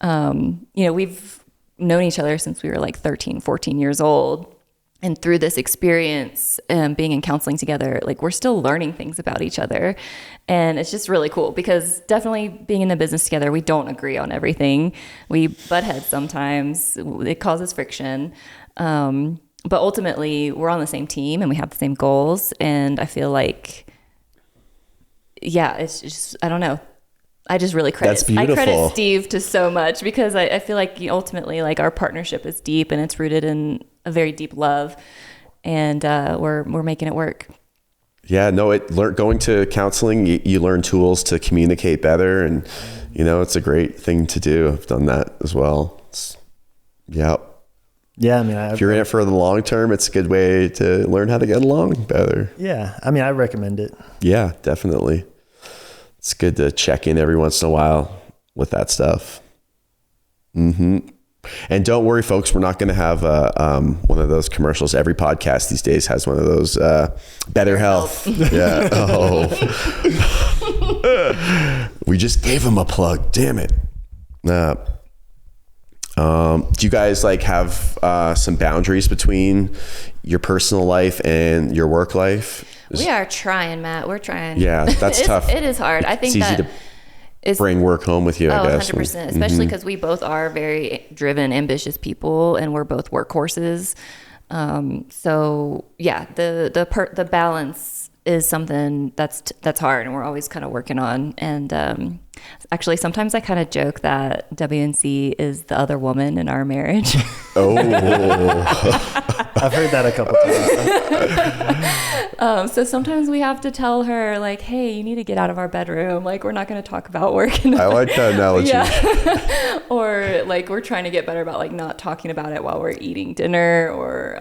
you know, we've known each other since we were like 13, 14 years old. And through this experience, being in counseling together, like we're still learning things about each other. And it's just really cool because definitely being in the business together, we don't agree on everything. We butt heads sometimes. It causes friction. But ultimately, we're on the same team and we have the same goals. And I feel like, yeah, it's just, I don't know. I just really credit Steve to so much because I feel like ultimately, like our partnership is deep and it's rooted in a very deep love, and we're making it work. Yeah, no, going to counseling, you learn tools to communicate better, and you know, it's a great thing to do. I've done that as well. Yeah. Yeah, I mean, if you're in it for the long term, it's a good way to learn how to get along better. Yeah, I mean, I recommend it. Yeah, definitely. It's good to check in every once in a while with that stuff. And don't worry, folks, we're not going to have one of those commercials. Every podcast these days has one of those better health. Yeah. Oh, we just gave them a plug. Damn it. Do you guys like have some boundaries between your personal life and your work life? We are trying, Matt. We're trying. Yeah, that's tough. It is hard. I think it's easy to bring work home with you, I guess. 100%, especially because we both are very driven, ambitious people, and we're both workhorses. So yeah, the balance is something that's hard, and we're always kind of working on. And actually, sometimes I kind of joke that WNC is the other woman in our marriage. Oh, I've heard that a couple times. So sometimes we have to tell her, like, hey, you need to get out of our bedroom. Like, we're not going to talk about work. I like that analogy. Yeah. Or like, we're trying to get better about like not talking about it while we're eating dinner, or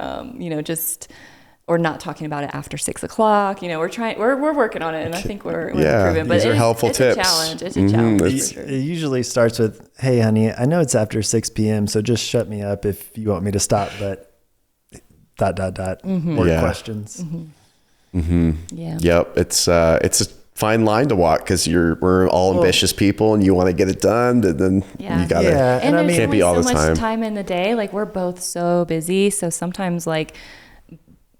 or not talking about it after 6 o'clock. We're working on it, and I think we're improving. But these are helpful tips. It's a challenge. It's a challenge. For sure. It usually starts with, hey, honey, I know it's after 6 p.m., so just shut me up if you want me to stop, but ... more questions. Yeah. Yep. It's a fine line to walk, because we're all ambitious people, and you want to get it done, but then you gotta. Yeah, and there's can't be all so the much time. time in the day. Like, we're both so busy, so sometimes like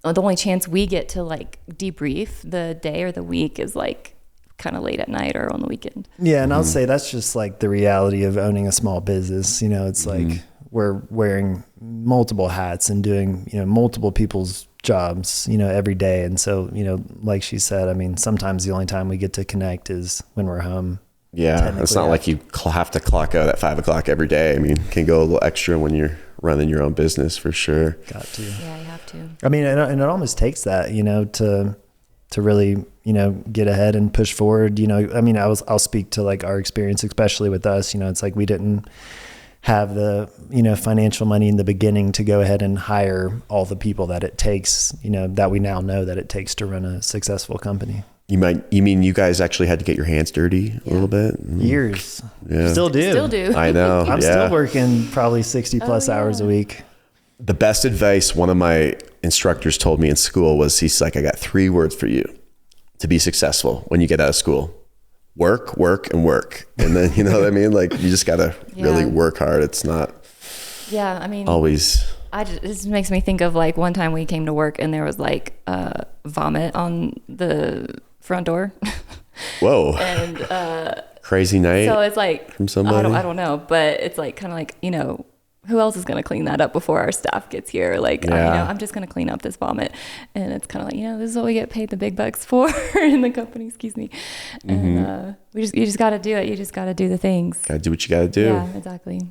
the only chance we get to like debrief the day or the week is like kind of late at night or on the weekend. Yeah, and I'll say that's just like the reality of owning a small business. It's like we're wearing multiple hats and doing, multiple people's jobs, every day. And so, like she said, I mean, sometimes the only time we get to connect is when we're home. Yeah, it's not like you have to clock out at 5 o'clock every day. I mean, can go a little extra when you're running your own business, for sure. Got to. Yeah, you have to. I mean, and it almost takes that, to really, get ahead and push forward. I mean, I'll speak to like our experience, especially with us. It's like we didn't have the, financial money in the beginning to go ahead and hire all the people that it takes, that we now know that it takes to run a successful company. You mean you guys actually had to get your hands dirty a little bit? Years. Yeah. Still do. I know. I'm still working probably 60 plus hours a week. The best advice one of my instructors told me in school was, he's like, I got 3 words for you to be successful when you get out of school: work, work, and work. And then, you know what I mean? Like, you just got to really work hard. It's not I mean, always. This makes me think of like one time we came to work and there was like vomit on the front door. Whoa. And crazy night. So it's like, from somebody. I don't know, but it's like kind of like, who else is going to clean that up before our staff gets here? Like, I'm just going to clean up this vomit. And it's kind of like, this is what we get paid the big bucks for in the company, excuse me. And you just got to do it. You just got to do the things. Got to do what you got to do. Yeah, exactly.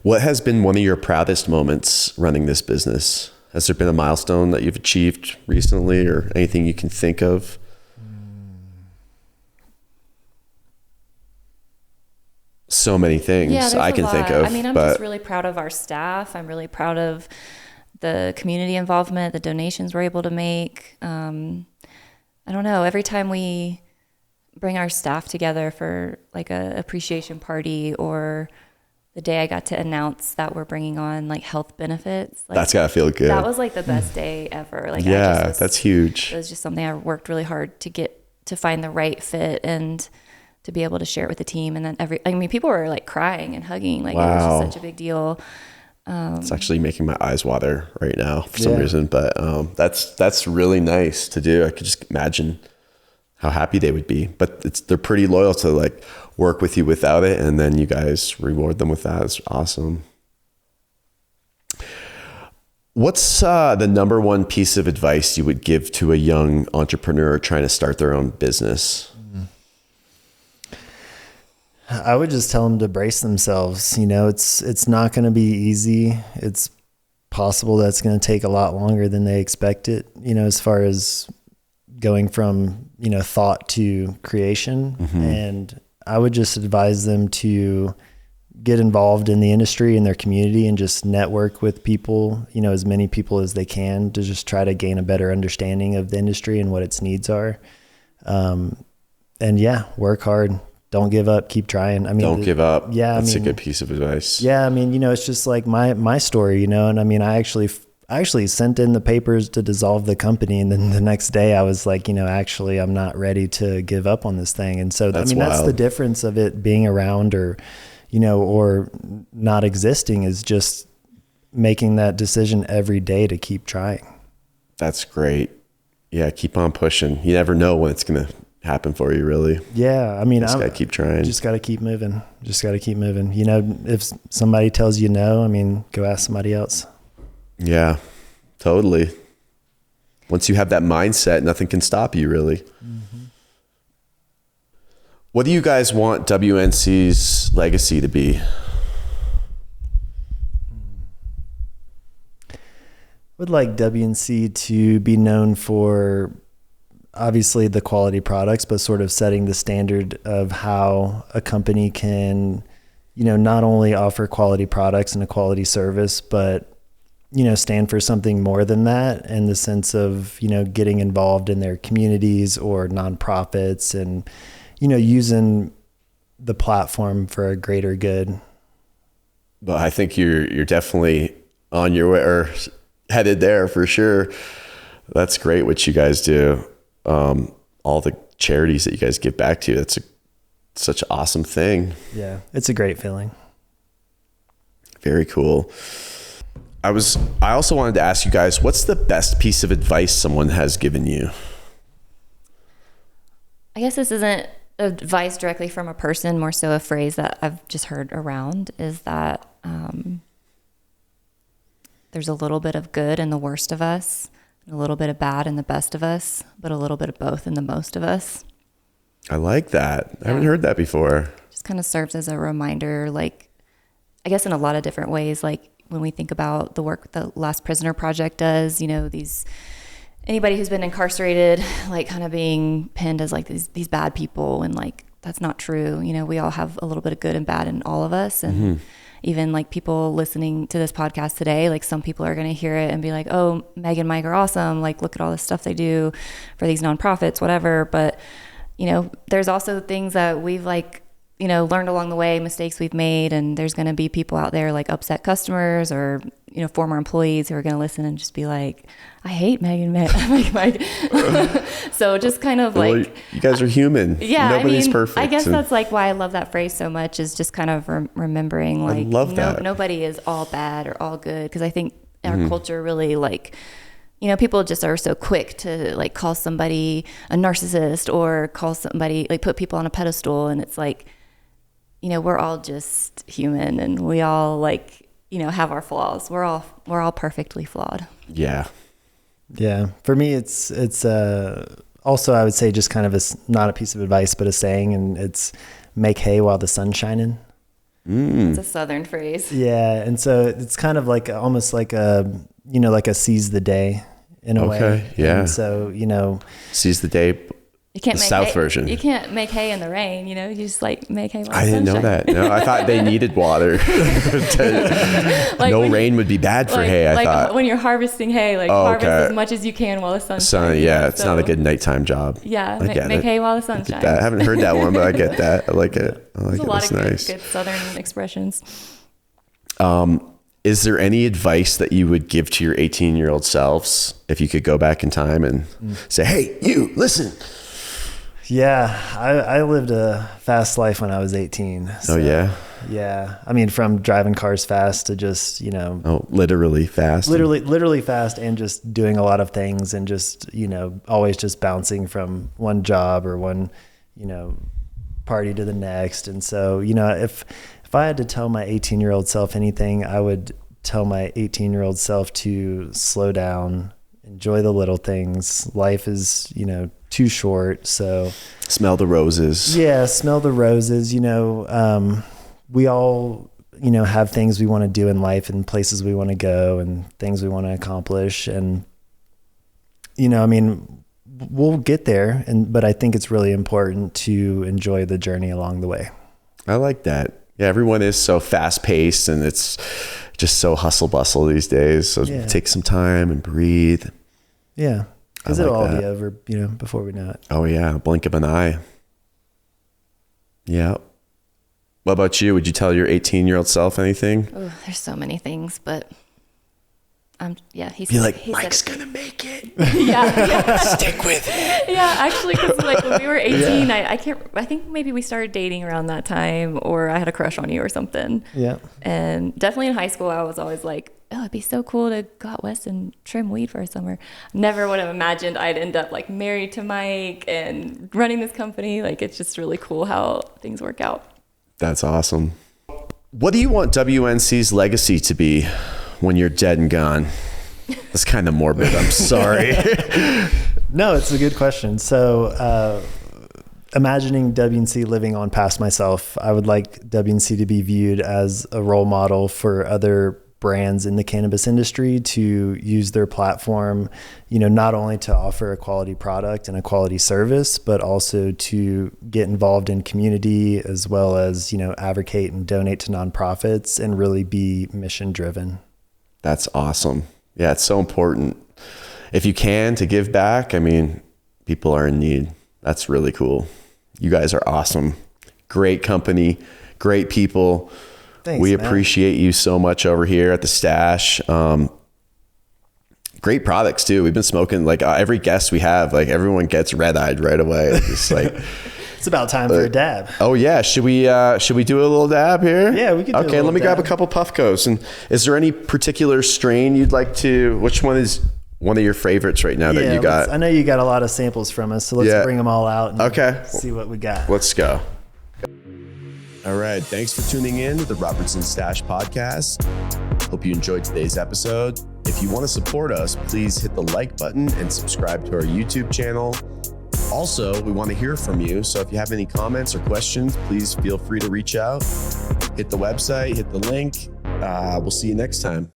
What has been one of your proudest moments running this business? Has there been a milestone that you've achieved recently, or anything you can think of? So many things I can think of. I mean, I'm just really proud of our staff. I'm really proud of the community involvement, the donations we're able to make. I don't know. Every time we bring our staff together for like a appreciation party, or the day I got to announce that we're bringing on like health benefits. Like, that's gotta feel good. That was like the best day ever. Like, that's huge. It was just something I worked really hard to find the right fit and to be able to share it with the team. And then people were like crying and hugging. Like, It was just such a big deal. It's actually making my eyes water right now for some reason, but that's really nice to do. I could just imagine how happy they would be, but they're pretty loyal to like work with you without it, and then you guys reward them with that. It's awesome. What's the number one piece of advice you would give to a young entrepreneur trying to start their own business? I would just tell them to brace themselves. It's not going to be easy. It's possible that's going to take a lot longer than they expect it, as far as going from, thought to creation. And I would just advise them to, get involved in the industry and their community and just network with people, you know, as many people as they can to just try to gain a better understanding of the industry and what its needs are. And yeah, work hard. Don't give up. Keep trying. I mean, don't give up. Yeah. That's a good piece of advice. Yeah. I mean, you know, it's just like my story, you know, and I mean, I actually sent in the papers to dissolve the company. And then the next day I was like, you know, actually I'm not ready to give up on this thing. And so, that's the difference of it being around or, you know, or not existing is just making that decision every day to keep trying. That's great. Yeah. Keep on pushing. You never know when it's going to happen for you, really. Yeah. I mean, just got to keep trying. Just got to keep moving. You know, if somebody tells you no, I mean, go ask somebody else. Yeah, totally. Once you have that mindset, nothing can stop you, really. Mm-hmm. What do you guys want WNC's legacy to be? Would like WNC to be known for obviously the quality products, but sort of setting the standard of how a company can, you know, not only offer quality products and a quality service, but, you know, stand for something more than that in the sense of, you know, getting involved in their communities or nonprofits and, you know, using the platform for a greater good. Well, I think you're definitely on your way or headed there for sure. That's great what you guys do. All the charities that you guys give back to, that's such an awesome thing. Yeah, it's a great feeling. Very cool. I also wanted to ask you guys, what's the best piece of advice someone has given you? I guess this isn't advice directly from a person, more so a phrase that I've just heard around is that there's a little bit of good in the worst of us, a little bit of bad in the best of us, but a little bit of both in the most of us. I like that. I haven't heard that before. Just kind of serves as a reminder, like, I guess in a lot of different ways, like when we think about the work the Last Prisoner Project does, you know, anybody who's been incarcerated, like kind of being pinned as like these bad people, and like, that's not true. You know, we all have a little bit of good and bad in all of us. And even like people listening to this podcast today, like some people are going to hear it and be like, oh, Meg and Mike are awesome. Like, look at all this stuff they do for these nonprofits, whatever. But, you know, there's also things that we've like, you know, learned along the way, mistakes we've made. And there's going to be people out there like upset customers or, you know, former employees who are going to listen and just be like, I hate Meg and Mike. So just kind of like, you guys are human. Yeah. Nobody's perfect. I guess that's like why I love that phrase so much, is just kind of remembering like, I love that. Nobody is all bad or all good. Cause I think our culture really like, you know, people just are so quick to like call somebody a narcissist or call somebody, like put people on a pedestal. And it's like, you know, we're all just human and we all like, you know, have our flaws. We're all perfectly flawed. Yeah. Yeah. For me, it's also, I would say just kind of not a piece of advice, but a saying, and it's make hay while the sun's shining. It's a Southern phrase. Yeah. And so it's kind of like almost like you know, like a seize the day in a way. Okay. Yeah. And so, you know, seize the day. You can't the make South hay, version. You can't make hay in the rain, you know, you just like make hay while the I didn't know that. No, I thought they needed water. Like no rain would be bad for hay, I thought. When you're harvesting hay, like harvest as much as you can while the sun's shining. Yeah, it's not a good nighttime job. Yeah, make hay while the sun's shining. I haven't heard that one, but I get that. I like it. There's a lot of good Southern expressions. Is there any advice that you would give to your 18-year-old selves if you could go back in time and say, hey, you, listen? Yeah, I lived a fast life when I was 18. So, oh, yeah? Yeah. I mean, from driving cars fast to just, you know. Oh, literally fast. Literally fast, and just doing a lot of things and just, you know, always just bouncing from one job or one, you know, party to the next. And so, you know, if I had to tell my 18-year-old self anything, I would tell my 18-year-old self to slow down, enjoy the little things. Life is, you know, too short. So smell the roses. Yeah. Smell the roses. You know, we all, you know, have things we want to do in life and places we want to go and things we want to accomplish. And, you know, I mean, we'll get there, but I think it's really important to enjoy the journey along the way. I like that. Yeah, everyone is so fast paced and it's just so hustle bustle these days. So take some time and breathe. Yeah. Because it'll all be over, before we know it. Oh yeah. Blink of an eye. Yeah. What about you? Would you tell your 18-year-old self anything? Oh, there's so many things, but Be like, Mike's gonna make it. Yeah. Stick with it. Yeah, actually, because like when we were 18, I think maybe we started dating around that time, or I had a crush on you or something. Yeah. And definitely in high school, I was always like, oh, it'd be so cool to go out west and trim weed for a summer. Never would have imagined I'd end up like married to Mike and running this company. Like, it's just really cool how things work out. That's awesome. What do you want WNC's legacy to be when you're dead and gone? That's kind of morbid. I'm sorry. No, it's a good question. So, imagining WNC living on past myself, I would like WNC to be viewed as a role model for other brands in the cannabis industry to use their platform, not only to offer a quality product and a quality service, but also to get involved in community as well as, advocate and donate to nonprofits and really be mission driven. That's awesome. Yeah, it's so important. If you can, to give back, I mean, people are in need. That's really cool. You guys are awesome. Great company, great people. Thanks, we man. appreciate you so much over here at the Stash. Great products too. We've been smoking, like every guest we have, like everyone gets red-eyed right away. It's like it's about time for a dab. Oh yeah, should we do a little dab here? Yeah, we could do Okay, let me grab a couple Puffcos. And is there any particular strain you'd like to? Which one is one of your favorites right now that you got? I know you got a lot of samples from us, so let's bring them all out and see what we got. Let's go. All right, thanks for tuning in to the Robertson Stash Podcast. Hope you enjoyed today's episode. If you want to support us, please hit the like button and subscribe to our YouTube channel. Also, we want to hear from you, so if you have any comments or questions, please feel free to reach out. Hit the website, hit the link. We'll see you next time.